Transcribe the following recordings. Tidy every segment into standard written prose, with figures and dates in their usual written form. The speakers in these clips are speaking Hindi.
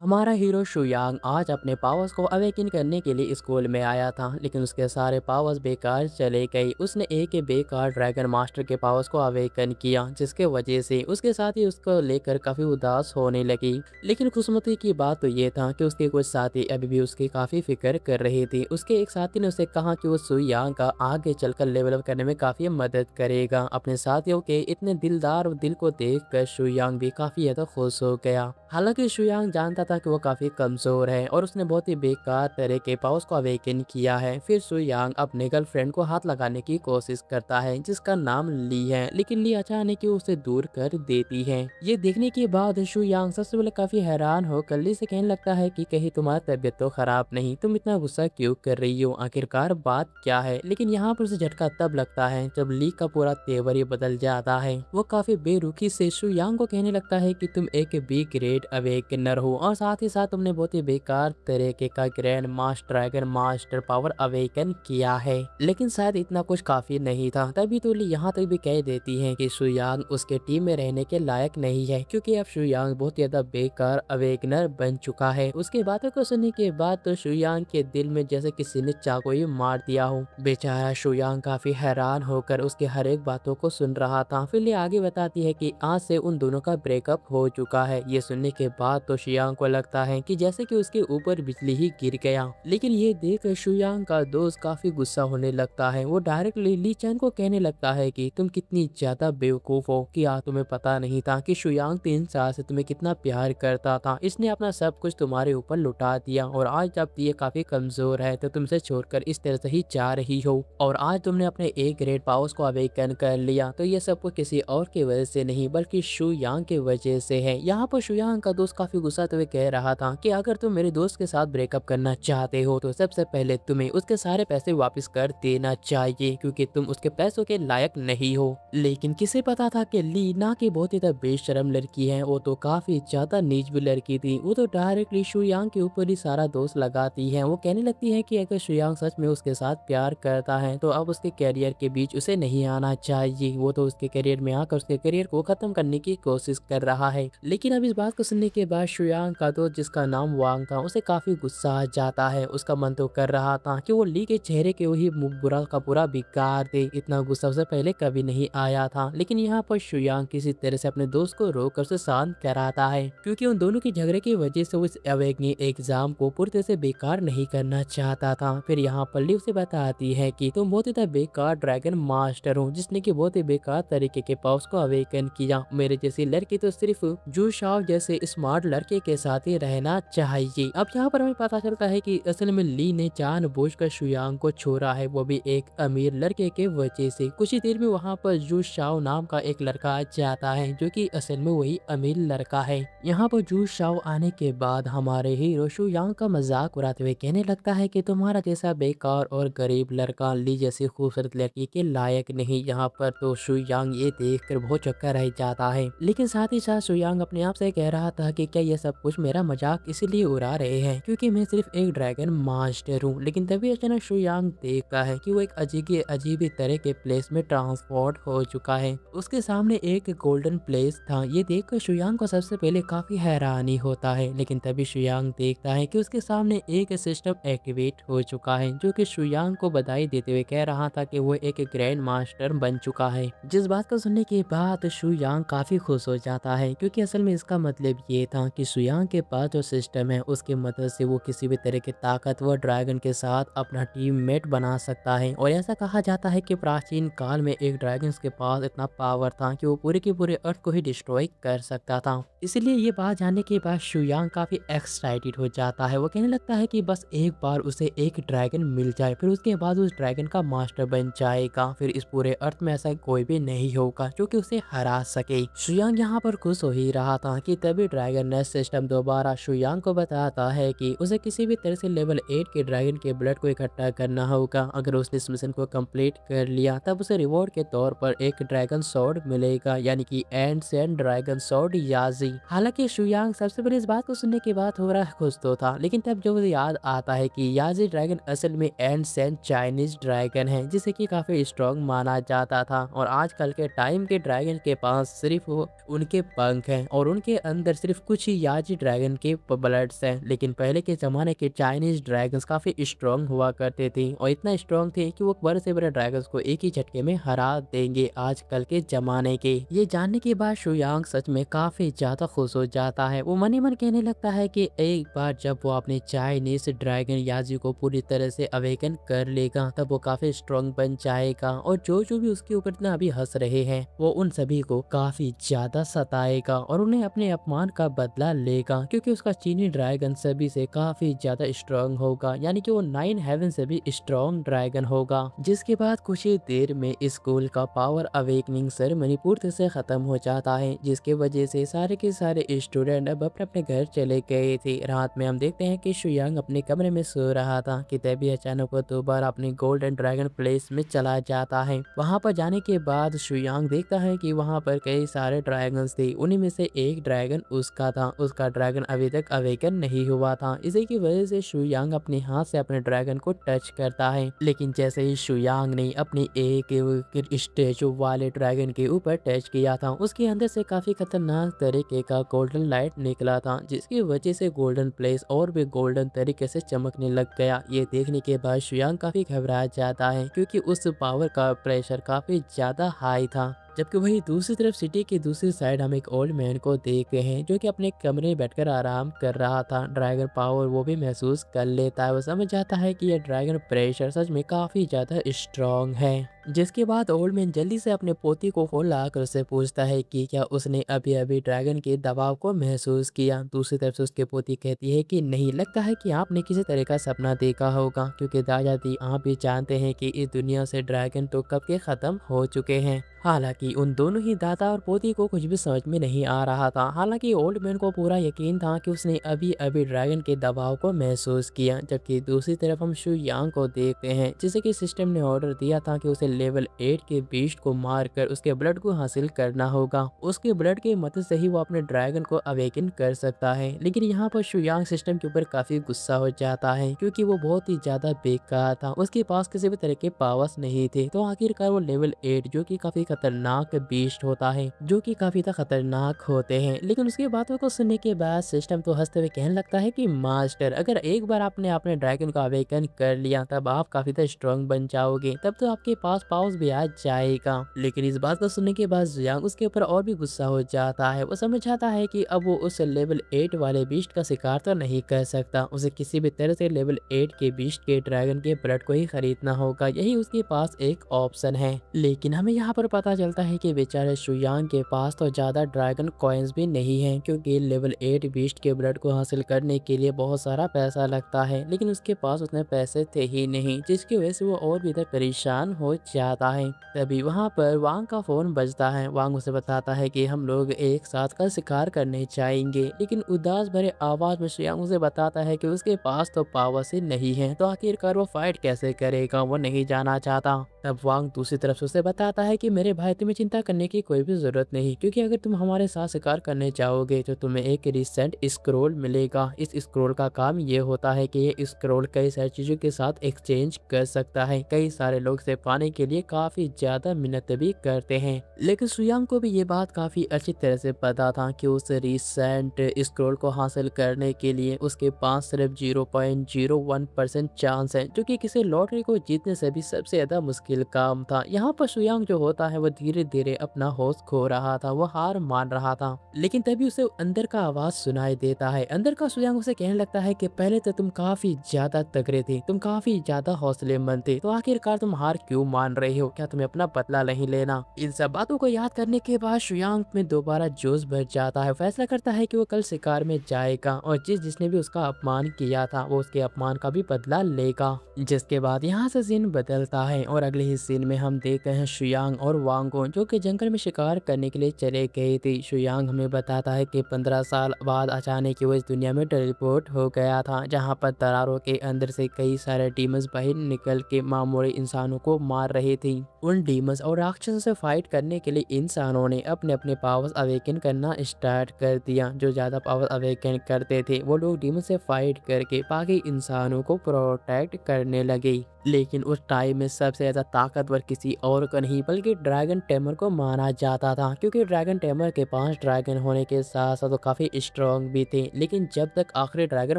हमारा हीरो शुयांग आज अपने पावर्स को अवेकिन करने के लिए स्कूल में आया था, लेकिन उसके सारे पावर्स बेकार चले गए। उसने एक ही बेकार ड्रैगन मास्टर के पावर्स को अवेकन किया, जिसके वजह से उसके साथी उसको लेकर काफ़ी उदास होने लगी। लेकिन खुशमती की बात तो ये था कि उसके कुछ साथी अभी भी उसकी काफ़ी फिक्र कर रहे थे। उसके एक साथी ने उसे कहा कि वो शुयांग का आगे चलकर लेवल अप करने में काफ़ी मदद करेगा। अपने साथियों के इतने दिलदार दिल को देखकर शुयांग भी काफ़ी ज़्यादा खुश हो गया। हालांकि शुयांग जानता था कि वो काफ़ी कमज़ोर है और उसने बहुत ही बेकार तरह के पावर्स को अवेकन किया है। फिर शुयांग अपने गर्लफ्रेंड को हाथ लगाने की कोशिश करता है, जिसका नाम ली है, लेकिन ली अचानक ही उसे दूर कर देती है। ये देखने के बाद शुयांग सबसे पहले काफ़ी हैरान होकर ली से कहने लगता है कि कहीं तुम्हारी तबीयत तो खराब नहीं, तुम इतना गुस्सा क्यों कर रही हो, आखिरकार बात क्या है। लेकिन यहाँ पर उसे झटका तब लगता है जब ली का पूरा तेवर ही बदल जाता है। वो काफ़ी बेरुखी से शुयांग को कहने लगता है कि तुम एक बी ग्रेड अवेकनर हो और साथ ही साथ तुमने बहुत ही बेकार तरीके का grand master dragon master power awaken किया है। लेकिन शायद इतना कुछ काफी नहीं था। तभी तो ली यहाँ तक भी कह देती है कि शुयांग उसके टीम में रहने के लायक नहीं है, क्योंकि अब शुयांग बहुत ज्यादा बेकार अवेकनर बन चुका है। उसकी बातों को सुनने के बाद तो शुयांग के दिल में जैसे किसी ने चाकू ही मार दिया हो। बेचारा शुयांग काफी हैरान होकर उसके हर एक बातों को सुन रहा था। फिर ये आगे बताती है कि आज से उन दोनों का ब्रेकअप हो चुका है। ये सुनने के बाद तो शुयांग को लगता है कि जैसे कि उसके ऊपर बिजली ही गिर गया। लेकिन ये देख शुयांग का दोस्त काफी गुस्सा होने लगता है। वो डायरेक्टली ली चैन को कहने लगता है कि तुम कितनी ज्यादा बेवकूफ हो, क्या तुम्हें पता नहीं था कि शुयांग 3 साल से तुम्हें कितना प्यार करता था। इसने अपना सब कुछ तुम्हारे ऊपर लुटा दिया और आज जब ये काफी कमजोर है तो तुमसे छोड़कर इस तरह से ही जा रही हो, और आज तुमने अपने एक ग्रेड पावर्स को अवेकन कर लिया तो ये सब कुछ किसी और की वजह से नहीं बल्कि शुयांग की वजह से है। यहाँ पर शुयांग का दोस्त काफी गुस्साते हुए कह रहा था कि अगर तुम मेरे दोस्त के साथ ब्रेकअप करना चाहते हो तो सबसे पहले तुम्हें उसके सारे पैसे वापस कर देना चाहिए, क्योंकि तुम उसके पैसों के लायक नहीं हो। लेकिन किसे पता था कि ली ना की बहुत ही बेशरम लड़की है, वो तो काफी ज्यादा नीच भी लड़की थी। वो तो डायरेक्टली शुयांग के ऊपर ही सारा दोष लगाती है। वो कहने लगती है कि अगर शुयांग सच में उसके साथ प्यार करता है तो अब उसके कैरियर के बीच उसे नहीं आना चाहिए। वो तो उसके करियर में आकर उसके करियर को खत्म करने की कोशिश कर रहा है। लेकिन अब इस बात को सुनने के बाद शुयांग का दोस्त जिसका नाम वांग था उसे काफी गुस्सा आ जाता है। उसका मन तो कर रहा था कि वो ली के चेहरे के वही बुरा का पूरा बिगाड़ दे। इतना गुस्सा उसे पहले कभी नहीं आया था। लेकिन यहाँ पर शुयांग किसी तरह से अपने दोस्त को रोककर उसे शांत कराता है, क्योंकि उन दोनों की झगड़े की वजह से वो इस अवेकनिंग एग्जाम को पूरी तरह से बेकार नहीं करना चाहता था। फिर यहाँ पर ली उसे बताती है कि तुम बहुत ही बेकार ड्रैगन मास्टर हो, जिसने की बहुत ही बेकार तरीके के पावर्स को अवेकन किया। मेरे जैसी लड़की तो सिर्फ जू शाओ जैसे स्मार्ट लड़के के साथ ही रहना चाहिए। अब यहाँ पर हमें पता चलता है कि असल में ली ने जानबूझकर शुयांग को छोड़ा है, वो भी एक अमीर लड़के के वजह से। कुछ ही देर में वहाँ पर जू शाओ नाम का एक लड़का आ जाता है, जो कि असल में वही अमीर लड़का है। यहाँ पर जू शाओ आने के बाद हमारे हीरो शुयांग का मजाक उड़ाते हुए कहने लगता है कि तुम्हारा जैसा बेकार और गरीब लड़का ली जैसी खूबसूरत लड़की के लायक नहीं। यहाँ पर तो शुयांग ये देखकर बहुत चक्कर रह जाता है। लेकिन साथ ही साथ शुयांग अपने आप से कह रहा था कि क्या ये सब कुछ मेरा मजाक इसलिए उड़ा रहे हैं क्योंकि मैं सिर्फ एक ड्रैगन मास्टर हूँ। लेकिन तभी अचानक शुयांग देखता है कि वो एक अजीब ही तरह के प्लेस में ट्रांसपोर्ट हो चुका है। उसके सामने एक गोल्डन प्लेस था। ये देखकर शुयांग को सबसे पहले काफी हैरानी होता है, लेकिन तभी शुयांग देखता है कि उसके सामने एक सिस्टम एक्टिवेट हो चुका है, जो कि शुयांग को बधाई देते हुए कह रहा था कि वो एक ग्रैंड मास्टर बन चुका है। जिस बात को सुनने के बाद शुयांग काफी खुश हो जाता है, क्योंकि असल में इसका मतलब ये था कि शुयांग के पास जो सिस्टम है उसकी मदद से वो किसी भी तरह के ताकतवर ड्रैगन के साथ अपना टीममेट बना सकता है। और ऐसा कहा जाता है कि प्राचीन काल में एक ड्रैगन के पास इतना पावर था कि वो पूरे के पूरे अर्थ को ही डिस्ट्रॉय कर सकता था। इसलिए ये बात जानने के बाद शुयांग काफी एक्साइटेड हो जाता है। वो कहने लगता है कि बस एक बार उसे एक ड्रैगन मिल जाए, फिर उसके बाद उस ड्रैगन का मास्टर बन जाएगा। फिर इस पूरे अर्थ में ऐसा कोई भी नहीं होगा जो कि उसे हरा सके। शुयांग यहाँ पर खुश हो ही रहा था कि तभी ड्रैगन नेस्ट सिस्टम दोबारा शुयांग को बताता है कि उसे किसी भी तरह से लेवल 8 के ड्रैगन के ब्लड को इकट्ठा करना होगा। अगर उसने इस मिशन को कंप्लीट कर लिया तब उसे रिवॉर्ड के तौर पर एक ड्रैगन सॉर्ड मिलेगा, यानी कि एंशिएंट ड्रैगन सॉर्ड याजी। हालांकि शुयांग सबसे पहले इस बात को सुनने के बाद थोड़ा खुश तो था, लेकिन तब जब उसे याद आता है कि याजी ड्रैगन असल में एंशिएंट चाइनीज ड्रैगन है, जिसे कि काफी स्ट्रॉन्ग माना जाता था। और आजकल के टाइम के ड्रैगन के पास सिर्फ वो उनके पंख हैं और उनके अंदर सिर्फ कुछ ही याजी ड्रैगन के ब्लड्स हैं, लेकिन पहले के ज़माने के चाइनीज़ ड्रैगन्स काफ़ी स्ट्रॉन्ग हुआ करते थे और इतना स्ट्रॉन्ग थे कि वो बड़े से बड़े ड्रैगन्स को एक ही झटके में हरा देंगे आजकल के ज़माने के। ये जानने के बाद शुयांग सच में काफ़ी ज़्यादा खुश हो जाता है। वो मन ही मन कहने लगता है कि एक बार जब वो अपने चाइनीज़ ड्रैगन याजी को पूरी तरह से अवेकन कर लेगा तब वो काफ़ी स्ट्रॉन्ग बन जाएगा और जो भी उसके ऊपर इतना अभी हंस रहे हैं वो उन सभी को काफ़ी ज़्यादा सताएगा और उन्हें अपने अपमान का बदला लेगा, क्योंकि उसका चीनी ड्रैगन सभी से काफ़ी ज़्यादा स्ट्रॉन्ग होगा, यानी कि वो 9 हेवन से भी स्ट्रॉन्ग ड्रैगन होगा। जिसके बाद कुछ ही देर में स्कूल का पावर अवेकनिंग सेरेमनी पूर्ति से ख़त्म हो जाता है, जिसके वजह से सारे के सारे स्टूडेंट अब अपने अपने घर चले गए थे। रात में हम देखते हैं कि शुयांग अपने कमरे में सो रहा था कि तभी अचानक वो दोबारा अपने गोल्डन ड्रैगन प्लेस में चला जाता है। वहां पर जाने के बाद शुयांग देखता है कि वहां पर कई सारे ड्रैगन्स थे। उन्हीं में से एक ड्रैगन उसका था। उसका ड्रैगन अभी तक अवेकन नहीं हुआ था। इसी की वजह से शुयांग अपने हाथ से अपने ड्रैगन को टच करता है, लेकिन जैसे ही शुयांग ने अपनी एक स्टेचू वाले ड्रैगन के ऊपर टच किया था, उसके अंदर से काफी खतरनाक तरीके का गोल्डन लाइट निकला था, जिसकी वजह से गोल्डन प्लेस और भी गोल्डन तरीके से चमकने लग गया। ये देखने के बाद शुयांग काफी घबरा जाता है, क्योंकि उस पावर का प्रेशर काफी ज्यादा हाई था। जबकि वही दूसरी तरफ सिटी की दूसरी साइड हम एक ओल्ड मैन को देखते हैं जो कि अपने कमरे में बैठकर आराम कर रहा था। ड्रैगन पावर वो भी महसूस कर लेता है। वो समझ जाता है कि यह ड्रैगन प्रेशर सच में काफी ज्यादा स्ट्रॉन्ग है। जिसके बाद ओल्ड मैन जल्दी से अपने पोती को फोन लगाकर उससे पूछता है कि क्या उसने अभी अभी ड्रैगन के दबाव को महसूस किया। दूसरी तरफ से उसके पोती कहती है कि नहीं, लगता है कि आपने किसी तरह का सपना देखा होगा, क्योंकि दादाजी आप भी जानते हैं कि इस दुनिया से ड्रैगन तो कब के खत्म हो चुके हैं। हालांकि उन दोनों ही दादा और पोती को कुछ भी समझ में नहीं आ रहा था। हालांकि ओल्ड मैन को पूरा यकीन था कि उसने अभी अभी ड्रैगन के दबाव को महसूस किया। जबकि दूसरी तरफ हम शु यांग को देखते हैं, जिसे कि सिस्टम ने ऑर्डर दिया था कि उसे लेवल 8 के बीस्ट को मारकर उसके ब्लड को हासिल करना होगा। उसके ब्लड की मदद से ही वो अपने ड्रैगन को अवेकन कर सकता है। लेकिन यहाँ पर शु यांग सिस्टम के ऊपर काफी गुस्सा हो जाता है, क्योंकि वो बहुत ही ज्यादा बेकार था। उसके पास किसी भी तरह के पावर्स नहीं थे। तो आखिरकार वो लेवल 8 जो कि काफी खतरनाक बीस्ट होता है, जो कि काफी खतरनाक होते हैं। लेकिन उसकी बातों को सुनने के बाद सिस्टम तो हंसते हुए कहने लगता है कि मास्टर, अगर एक बार आपने अपने ड्रैगन को अवेकन कर लिया तब आप काफी स्ट्रॉन्ग बन जाओगे, तब तो आपके पास पावर्स भी आ जाएगा। लेकिन इस बात को सुनने के बाद जियांग उसके ऊपर और भी गुस्सा हो जाता है। वो समझ जाता है कि अब वो उस लेवल 8 वाले बीस्ट का शिकार तो नहीं कर सकता। उसे किसी भी तरह से लेवल 8 के बीस्ट के ड्रैगन के ब्लड को ही खरीदना होगा, यही उसके पास एक ऑप्शन है। लेकिन हमें यहाँ पर पता चलता है कि बेचारे शुयांग के पास तो ज्यादा ड्रैगन कॉइन्स भी नहीं है, क्योंकि लेवल 8 बीस्ट के ब्लड को हासिल करने के लिए बहुत सारा पैसा लगता है। लेकिन उसके पास उतने पैसे थे ही नहीं, जिसकी वजह से वो और भी परेशान हो जाता है। तभी वहाँ पर वांग का फोन बजता है। वांग उसे बताता है कि हम लोग एक साथ कल शिकार करने जाएंगे। लेकिन उदास भरे आवाज में शुयांग उसे बताता है कि उसके पास तो पावर से नहीं है, तो आखिरकार वो फाइट कैसे करेगा, वो नहीं जाना चाहता। तब वांग दूसरी तरफ से उसे बताता है कि मेरे भाई, तुम्हें चिंता करने की कोई भी जरूरत नहीं, क्योंकि अगर तुम हमारे साथ शिकार करने जाओगे तो तुम्हें एक रिसेंट स्क्रोल मिलेगा। इस स्क्रोल का काम ये होता है कि ये स्क्रोल कई सारी चीजों के साथ एक्सचेंज कर सकता है। कई सारे लोग इसे पाने के लिए काफी ज्यादा मेहनत भी करते हैं। लेकिन शुयांग को भी ये बात काफी अच्छी तरह से पता था कि उस रिसेंट स्क्रोल को हासिल करने के लिए उसके पास सिर्फ 0.01% चांस है, जो कि किसी लॉटरी को जीतने से भी सबसे ज्यादा मुश्किल काम था। यहाँ पर शुयांग जो होता है वो धीरे धीरे अपना होश खो रहा था, वो हार मान रहा था। लेकिन तभी उसे अंदर का आवाज सुनाई देता है। अंदर का शुयांग उसे कहने लगता है कि पहले तो तुम काफी ज्यादा तगड़े थे, तुम काफी ज्यादा हौसलेमंद थे, तो आखिरकार तुम हार क्यों मान रहे हो? क्या तुम्हें अपना बदला नहीं लेना? इन सब बातों को याद करने के बाद शुयांग में दोबारा जोश भर जाता है। फैसला करता है कि वो कल शिकार में जाएगा और जिसने भी उसका अपमान किया था वो उसके अपमान का भी बदला लेगा। जिसके बाद यहाँ से सीन बदलता है और अगले ही सीन में हम देखते हैं शुयांग और वांग को, जो कि जंगल में शिकार करने के लिए चले गए थे। शुयांग हमें बताता है कि 15 साल बाद अचानक वो इस दुनिया में टेलीपोर्ट हो गया था, जहाँ पर दरारों के अंदर से कई सारे डीमंस बाहर निकल के मामूली इंसानों को मार रही थी। उन डीमंस और राक्षसों से फाइट करने के लिए इंसानों ने अपने अपने पावर्स अवेकन करना स्टार्ट कर दिया। जो ज़्यादा पावर अवेकन करते थे वो लोग डीमन से फाइट करके बाकी इंसानों को प्रोटेक्ट करने लगे। लेकिन उस टाइम में सबसे ज़्यादा ताकतवर किसी और को नहीं बल्कि ड्रैगन टेमर को माना जाता था, क्योंकि ड्रैगन टेमर के पास ड्रैगन होने के साथ साथ वो काफ़ी स्ट्रॉन्ग भी थे। लेकिन जब तक आखिरी ड्रैगन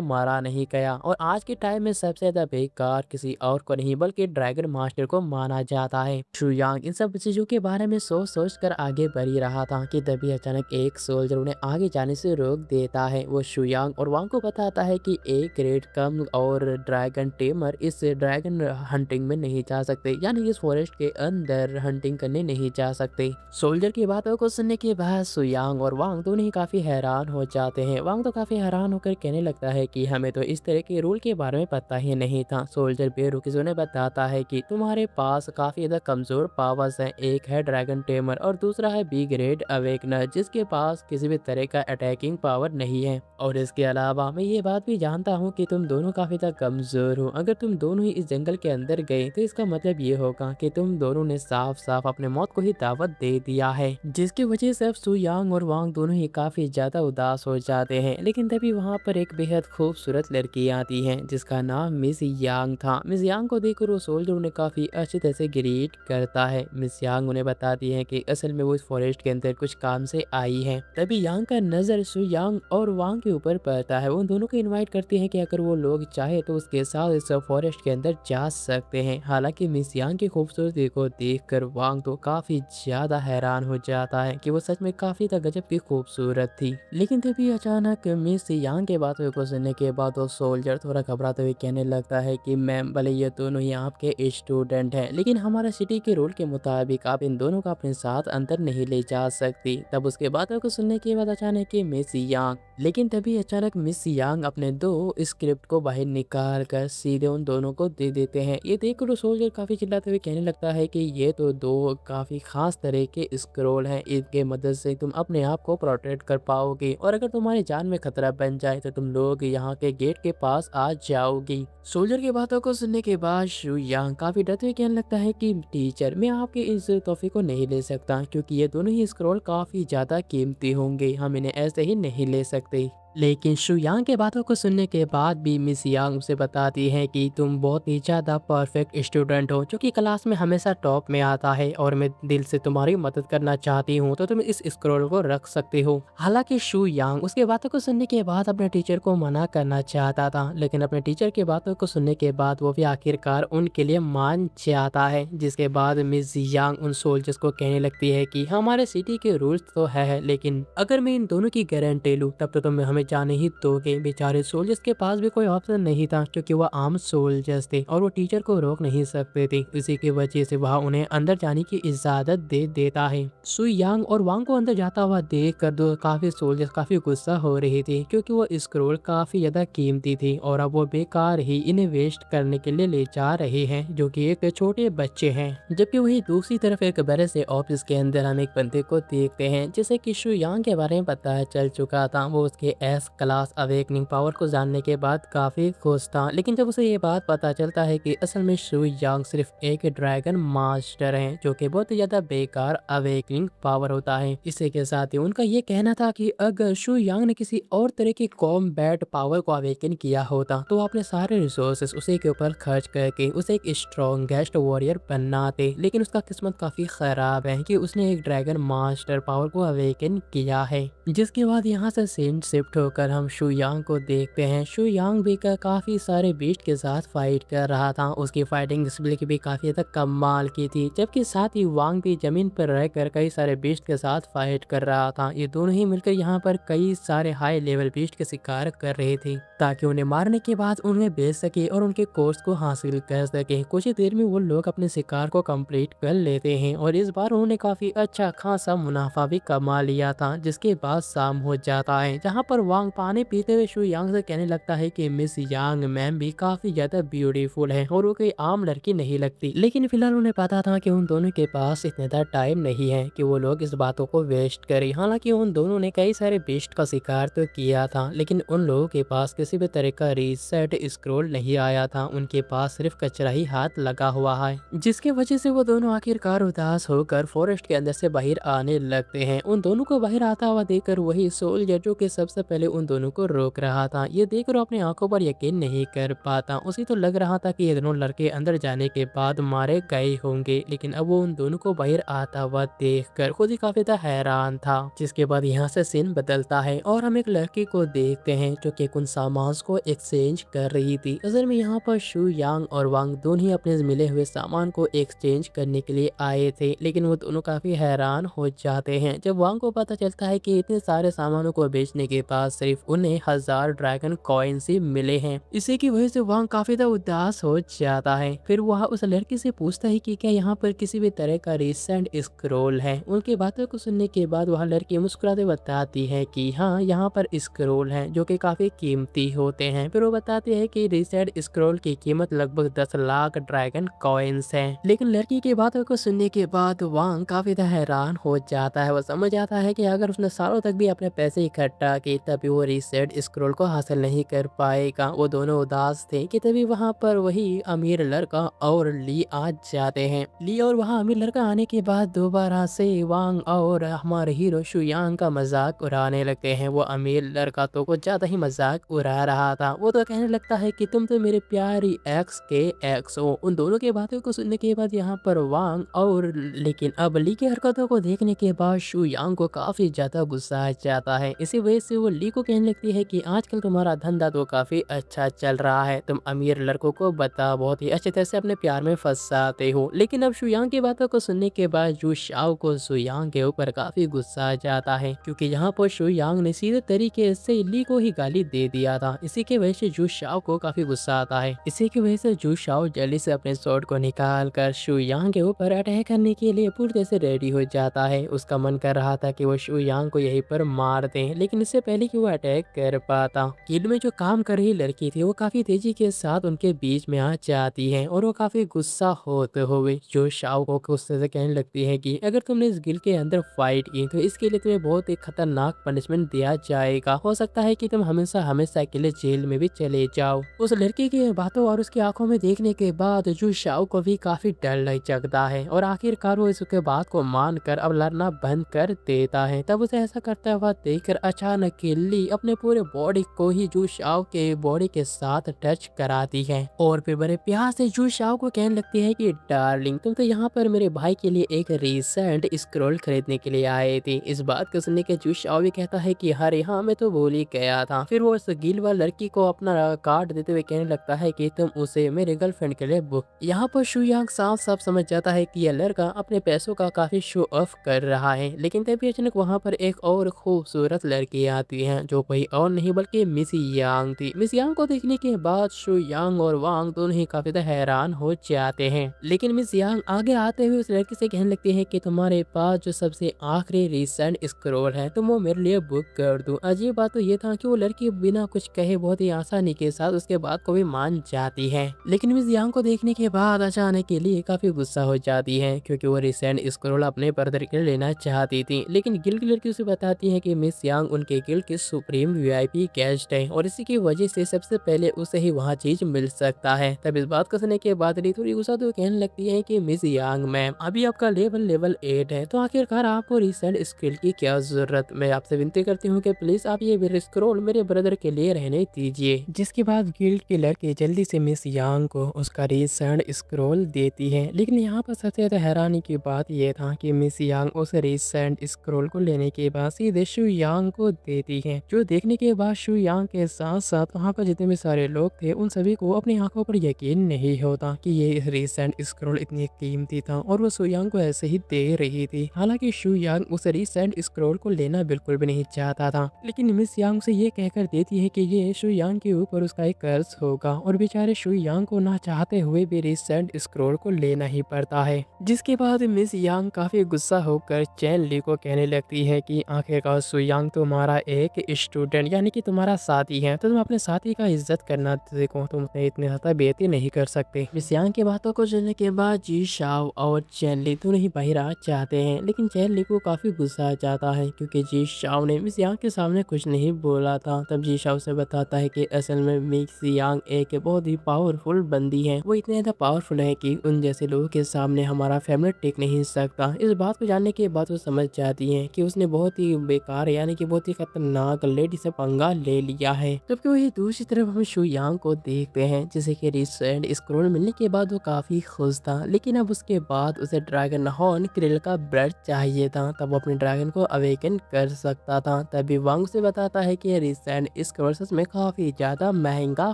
मारा नहीं गया, और आज के टाइम में सबसे ज़्यादा बेकार किसी और को नहीं बल्कि ड्रैगन मास्टर को माना जाता है। शुयांग इन सब चीज़ों के बारे में सोच सोच कर आगे बढ़ ही रहा था कि तभी अचानक एक सोल्जर उन्हें आगे जाने से रोक देता है। वो शुयांग और वांग को बताता है कि एक ग्रेट कम और ड्रैगन टेमर इस ड्रैगन हंटिंग में नहीं जा सकते, यानी इस फॉरेस्ट के अंदर हंटिंग करने नहीं जा सकते। सोल्जर की बातों को सुनने के बाद सुयांग और वांग दोनों ही काफी हैरान हो जाते हैं। वांग तो काफी हैरान होकर कहने लगता है कि हमें तो इस तरह के रूल के बारे में पता ही नहीं था। सोल्जर बेरुखी से उन्हें बताता है कि तुम्हारे पास काफी ज्यादा कमजोर पावर्स हैं। एक है ड्रैगन टेमर और दूसरा है बी ग्रेड अवेकनर, जिसके पास किसी भी तरह का अटैकिंग पावर नहीं है। और इसके अलावा मैं ये बात भी जानता हूँ कि तुम दोनों काफी ज्यादा कमजोर हो। अगर तुम दोनों ही इस जंगल के अंदर गए तो इसका मतलब ये होगा कि तुम दोनों ने साफ साफ अपने मौत को ही दावत दे दिया है, जिसकी वजह से अब सुयांग और वांग दोनों ही काफी ज्यादा उदास हो जाते हैं। लेकिन तभी वहाँ पर एक बेहद खूबसूरत लड़की आती है जिसका नाम मिस यांग था। मिस यांग को देखकर वो सोल्जर उन्हें काफी अच्छी तरह से ग्रीट करता है। मिस यांग उन्हें बताती है कि असल में वो इस फॉरेस्ट के अंदर कुछ काम से आई है। तभी यांग का नजर सुयांग और वांग के ऊपर पड़ता है। वो उन दोनों को इनवाइट करती है कि अगर वो लोग चाहे तो उसके साथ इस फॉरेस्ट के अंदर जा सकते हैं। हालांकि मिस यांग की खूबसूरती को देखकर वांग तो काफी ज्यादा हैरान हो जाता है कि वो सच में काफी गजब की खूबसूरत थी। लेकिन तभी अचानक मिस यांग के बातों को सुनने के बाद वो सोल्जर थोड़ा घबराते हुए कहने लगता है कि मैम, भले ये दोनों ही आपके स्टूडेंट हैं, लेकिन हमारा सिटी के रूल के मुताबिक आप इन दोनों को अपने साथ अंदर नहीं ले जा सकती। तब उसके बातों को सुनने के बाद अचानक मिस यांग लेकिन तभी अचानक मिस यांग अपने दो स्क्रिप्ट को बाहर निकाल कर सीधे उन दोनों को दे देते हैं। ये देखकर सोल्जर काफी चिल्लाते हुए कहने लगता है कि ये तो दो काफी खास तरह के स्क्रोल हैं, इनके मदद से तुम अपने आप को प्रोटेक्ट कर पाओगे, और अगर तुम्हारी जान में खतरा बन जाए तो तुम लोग यहाँ के गेट के पास आ जाओगी। सोल्जर की बातों को सुनने के बाद शू यांग काफी डरते हुए कहने लगता है कि टीचर, मैं आपके इस तोहफे को नहीं ले सकता, क्योंकि ये दोनों ही स्क्रोल काफी ज्यादा कीमती होंगे, हम इन्हें ऐसे ही नहीं ले सकते। लेकिन शू यांग के बातों को सुनने के बाद भी मिस यांग उसे बताती है कि तुम बहुत ही ज़्यादा परफेक्ट स्टूडेंट हो, जो कि क्लास में हमेशा टॉप में आता है, और मैं दिल से तुम्हारी मदद करना चाहती हूँ, तो तुम इस स्क्रॉल को रख सकते हो। हालांकि शू यांग उसके बातों को सुनने के बाद अपने टीचर को मना करना चाहता था, लेकिन अपने टीचर की बातों को सुनने के बाद वो भी आखिरकार उनके लिए मान जाता है। जिसके बाद मिस यांग उन सोल्जर्स को कहने लगती है कि हमारे सिटी के रूल्स तो है, लेकिन अगर मैं इन दोनों की गारंटी लूँ तब तो तुम हमें जाने ही दोगे। बेचारे सोल्जर्स के पास भी कोई ऑप्शन नहीं था, क्योंकि वह आम सोल्जर्स थे और वो टीचर को रोक नहीं सकते थे। इसी की वजह से वह उन्हें अंदर जाने की इजाजत दे देता है। सु यांग और वांग को अंदर जाता हुआ देख कर दो काफी सोल्जर्स काफी गुस्सा हो रहे थे, क्योंकि वो स्क्रोल काफी ज्यादा कीमती थी और अब वो बेकार ही इन्हें वेस्ट करने के लिए ले जा रहे हैं, जो कि एक छोटे बच्चे हैं। जबकि वही दूसरी तरफ एक बड़े से ऑफिस के अंदर हम एक बंदे को देखते हैं जिसे कि शू यांग के बारे में पता चल चुका था। वो उसके एस क्लास अवेकनिंग पावर को जानने के बाद काफी खुश था, लेकिन जब उसे ये बात पता चलता है कि असल में शू यांग सिर्फ एक ड्रैगन मास्टर है, जो कि बहुत ही ज्यादा बेकार अवेकनिंग पावर होता है। इसी के साथ ही उनका ये कहना था कि अगर शू यांग ने किसी और तरह की कॉम्बैट पावर को अवेकन किया होता तो अपने सारे रिसोर्सेस उसी के ऊपर खर्च करके उसे एक स्ट्रॉन्गेस्ट वॉरियर बनाते, लेकिन उसका किस्मत काफी खराब है कि उसने एक ड्रैगन मास्टर पावर को अवेकन किया है। जिसके बाद यहाँ से सीन शिफ्ट होकर हम शू यांग को देखते हैं। शू यांग भी काफी सारे बीस्ट के साथ फाइट कर रहा था। उसकी फाइटिंग स्किल भी काफी ज्यादा कमाल की थी, जबकि साथ ही वांग भी जमीन पर रहकर कई सारे बीस्ट के साथ फाइट कर रहा था। ये दोनों ही मिलकर यहाँ पर कई सारे हाई लेवल बीस्ट के शिकार कर रहे थे, ताकि उन्हें मारने के बाद उन्हें बेच सके और उनके कोर्स को हासिल कर सके। कुछ ही देर में वो लोग अपने शिकार को कंप्लीट कर लेते हैं और इस बार उन्होंने काफी अच्छा खासा मुनाफा भी कमा लिया था। जिसके बाद शाम हो जाता है, जहाँ पर वांग पानी पीते हुए शू यांग से कहने लगता है कि मिस यांग मैम भी काफी ज्यादा ब्यूटीफुल है और वो कोई आम लड़की नहीं लगती। लेकिन फिलहाल उन्हें पता था कि उन दोनों के पास इतना ज़्यादा टाइम नहीं है कि वो लोग इस बातों को वेस्ट करें। हालांकि उन दोनों ने कई सारे बेस्ट का शिकार तो किया था, लेकिन उन लोगों के पास किसी भी तरह का रीसेट स्क्रॉल नहीं आया था। उनके पास सिर्फ कचरा ही हाथ लगा हुआ है, जिसकी वजह से वो दोनों आखिरकार उदास होकर फॉरेस्ट के अंदर से बाहर आने लगते हैं। उन दोनों को बाहर आता हुआ देखकर वही सोल्जर जो कि सबसे पहले उन दोनों को रोक रहा था, ये देखकर वो अपनी आंखों पर यकीन नहीं कर पाता। उसे तो लग रहा था कि ये दोनों लड़के अंदर जाने के बाद मारे गए होंगे, लेकिन अब वो उन दोनों को बाहर आता हुआ देखकर खुद ही काफी ज्यादा हैरान था। जिसके बाद यहाँ से सीन बदलता है और हम एक लड़की को देखते हैं जो कि कुछ सामान को एक्सचेंज कर रही थी। असल में यहाँ पर शू यांग और वांग दोनों ही अपने मिले हुए सामान को एक्सचेंज करने के लिए आए थे, लेकिन वो दोनों काफी हैरान हो जाते हैं जब वांग को पता चलता है कि इतने सारे सामानों को बेचने के बाद सिर्फ उन्हें 1000 ड्रैगन कॉइन्स ही मिले हैं। इसी की वजह से वांग काफी ज्यादा उदास हो जाता है। फिर वह उस लड़की से पूछता है कि क्या यहाँ पर किसी भी तरह का रिसेंट स्क्रॉल है। उनकी बातों को सुनने के बाद वह लड़की मुस्कुराते बताती है कि हाँ, यहाँ पर स्क्रॉल है जो कि काफी कीमती होते हैं। फिर वो बताती है कि रिसेंट स्क्रॉल की कीमत लगभग 10 लाख ड्रैगन कॉइन्स है। लेकिन लड़की की बातों को सुनने के बाद वांग काफी हैरान हो जाता है। वो समझ आता है कि अगर उसने सालों तक भी अपने पैसे इकट्ठा किए तभी वो रिसेंट स्क्रॉल को हासिल नहीं कर पाएगा। वो दोनों उदास थे कि तभी वहाँ पर वही अमीर लड़का और ली आ जाते हैं। ली और वहाँ अमीर लड़का आने के बाद दोबारा से वांग और हमारे हीरो शुयांग का मजाक उड़ाने लगते हैं। वो अमीर लड़का तो कुछ ज्यादा ही मजाक उड़ा रहा था। वो तो कहने लगता है कि तुम तो मेरे प्यारी एक्स के एक्स हो। उन दोनों की बातों को सुनने के बाद यहाँ पर वांग और लेकिन अब ली की हरकतों को देखने के बाद शुयांग को काफी ज्यादा गुस्सा आ जाता है। इसी वजह से वो ली को कहने लगती है कि आजकल तुम्हारा धंधा तो काफी अच्छा चल रहा है, तुम अमीर लड़कों को बता बहुत ही अच्छी तरह से अपने प्यार में फंसाते हो। लेकिन अब शुयांग की बातों को सुनने के बाद जू शाओ को शुयांग के ऊपर काफी गुस्सा आ जाता है, क्योंकि यहाँ पर शुयांग ने सीधे तरीके से ली को ही गाली दे दिया था। इसी की वजह से जू शाओ को काफी गुस्सा आता है। इसी की वजह से जू शाओ जल्दी से अपने स्वॉर्ड को निकाल कर शुयांग के ऊपर अटैक करने के लिए पूरी तरह से रेडी हो जाता है। उसका मन कर रहा था कि वो शुयांग को यहीं पर मार दे, लेकिन इससे पहले कि वो अटैक कर पाता, गिल्ड में जो काम कर रही लड़की थी वो काफी तेजी के साथ उनके बीच में आ जाती है और वो काफी गुस्सा होते हुए जो शाओ को गुस्से से कहने लगती है कि अगर तुमने इस गिल्ड के अंदर फाइट की तो इसके लिए तुम्हें बहुत ही खतरनाक पनिशमेंट दिया जाएगा। हो सकता है कि तुम हमेशा हमेशा के लिए जेल में भी चले जाओ। उस लड़की की बातों और उसकी आंखों में देखने के बाद जो शाओ को भी काफी डर लग जाता है और आखिरकार वो इसके बात को मानकर अब लड़ना बंद कर देता है। तब उसे ऐसा करता हुआ देखकर अचानक ली अपने पूरे बॉडी को ही जू शाओ के बॉडी के साथ टच कराती है और फिर बड़े प्यार से जू शाओ को कहने लगती है कि डार्लिंग, तुम तो यहाँ पर मेरे भाई के लिए एक रिसेंट स्क्रॉल खरीदने के लिए आए थे। इस बात को सुनने के जू शाओ भी कहता है कि अरे हाँ, मैं तो भूल ही गया था। फिर वो उस गिलवा लड़की को अपना कार्ड देते हुए कहने लगता है कि तुम उसे मेरे गर्लफ्रेंड के लिए बुक। यहाँ पर शुयांग साफ साफ समझ जाता है कि यह लड़का अपने पैसों का काफी शो ऑफ कर रहा है। लेकिन तभी अचानक वहाँ पर एक और खूबसूरत लड़की आती है जो कोई और नहीं बल्कि मिस यांग थी। मिस यांग को देखने के बाद शुयांग और वांग दोनों ही काफी हैरान हो जाते हैं। लेकिन मिस यांग आगे आते हुए उस लड़की से कहने लगती है कि तुम्हारे पास जो सबसे आखिरी रिसेंट स्क्रॉल है तुम वो मेरे लिए बुक कर दो। अजीब बात तो ये था कि वो लड़की बिना कुछ कहे बहुत ही आसानी के साथ उसके बात को भी मान जाती है। लेकिन मिस यांग को देखने के बाद अचानक के लिए काफी गुस्सा हो जाती है, क्योंकि वो रिसेंट स्क्रॉल अपने ब्रदर के लिए लेना चाहती थी। लेकिन गिल्ड की लड़की उसे बताती है कि मिस यांग उनके गिल्ड की सुप्रीम वीआईपी गेस्ट है और इसी की वजह से सबसे पहले उसे ही वहाँ चीज मिल सकता है। तब इस बात को सुनने के बाद ली थोड़ी गुस्सा तो कहने लगती है कि मिस यांग मैम, अभी आपका लेवल 8 है तो आखिरकार आपको रिसेंट स्किल की क्या जरूरत। मैं आपसे विनती करती हूँ कि प्लीज आप ये स्क्रॉल मेरे ब्रदर के लिए रहने दीजिए। जिसके बाद गिल्ड की लड़की जल्दी से मिस यांग को उसका रिसेंट स्क्रॉल देती है। लेकिन यहाँ पर सबसे ज्यादा हैरानी की बात यह था कि मिस यांग उस रिसेंट स्क्रॉल को लेने के बाद सीधे शू यांग को देती है, जो देखने के बाद शू यांग के साथ साथ वहाँ पर जितने भी सारे लोग थे उन सभी को अपनी आंखों पर यकीन नहीं होता कि ये रिसेंट स्क्रॉल इतनी कीमती था और वो शू यांग को ऐसे ही दे रही थी। हालांकि शू यांग उस रिसेंट स्क्रॉल को लेना बिल्कुल भी नहीं चाहता था, लेकिन मिस यांग से ये कहकर देती है कि ये शू यांग के ऊपर उसका एक कर्ज होगा और बेचारे शू यांग को ना चाहते हुए भी रिसेंट स्क्रॉल को लेना ही पड़ता है। जिसके बाद मिस यांग काफी गुस्सा होकर चैन ली को कहने लगती है कि आखिरकार शू यांग तुम्हारा एक के स्टूडेंट यानी कि तुम्हारा साथी है, तो तुम अपने साथी का इज्जत करना सीखो, तुम उसे इतने ज़्यादा बेइज्जती नहीं कर सकते। मिसियांग की बातों को सुनने के बाद जी शाओ और चैनली दोनों ही बाहर आ जाते हैं, लेकिन चैनली को काफ़ी गुस्सा आ जाता है क्योंकि जी शाओ ने मिसियांग के सामने कुछ नहीं बोला था। तब जी शाओ से बताता है कि असल में मिसियांग एक बहुत ही पावरफुल बंदी है, वो इतने ज़्यादा पावरफुल है कि उन जैसे लोगों के सामने हमारा फैमिली टिक नहीं सकता। इस बात को जानने के बाद वो समझ जाती है कि उसने बहुत ही बेकार यानी कि बहुत ही खतरनाक लेडी से पंगा ले लिया है। जबकि वही दूसरी तरफ हम शु यांग को देखते हैं, जिसे कि रिसेंट स्क्रोल मिलने के बाद वो काफी खुश था, लेकिन अब उसके बाद उसे ड्रैगन हॉर्न क्रिल का ब्लड चाहिए था, तब वो अपने ड्रैगन को अवेकन कर सकता था। तभी वांग से बताता है कि रिसेंट स्क्रोल सच में काफी ज्यादा महंगा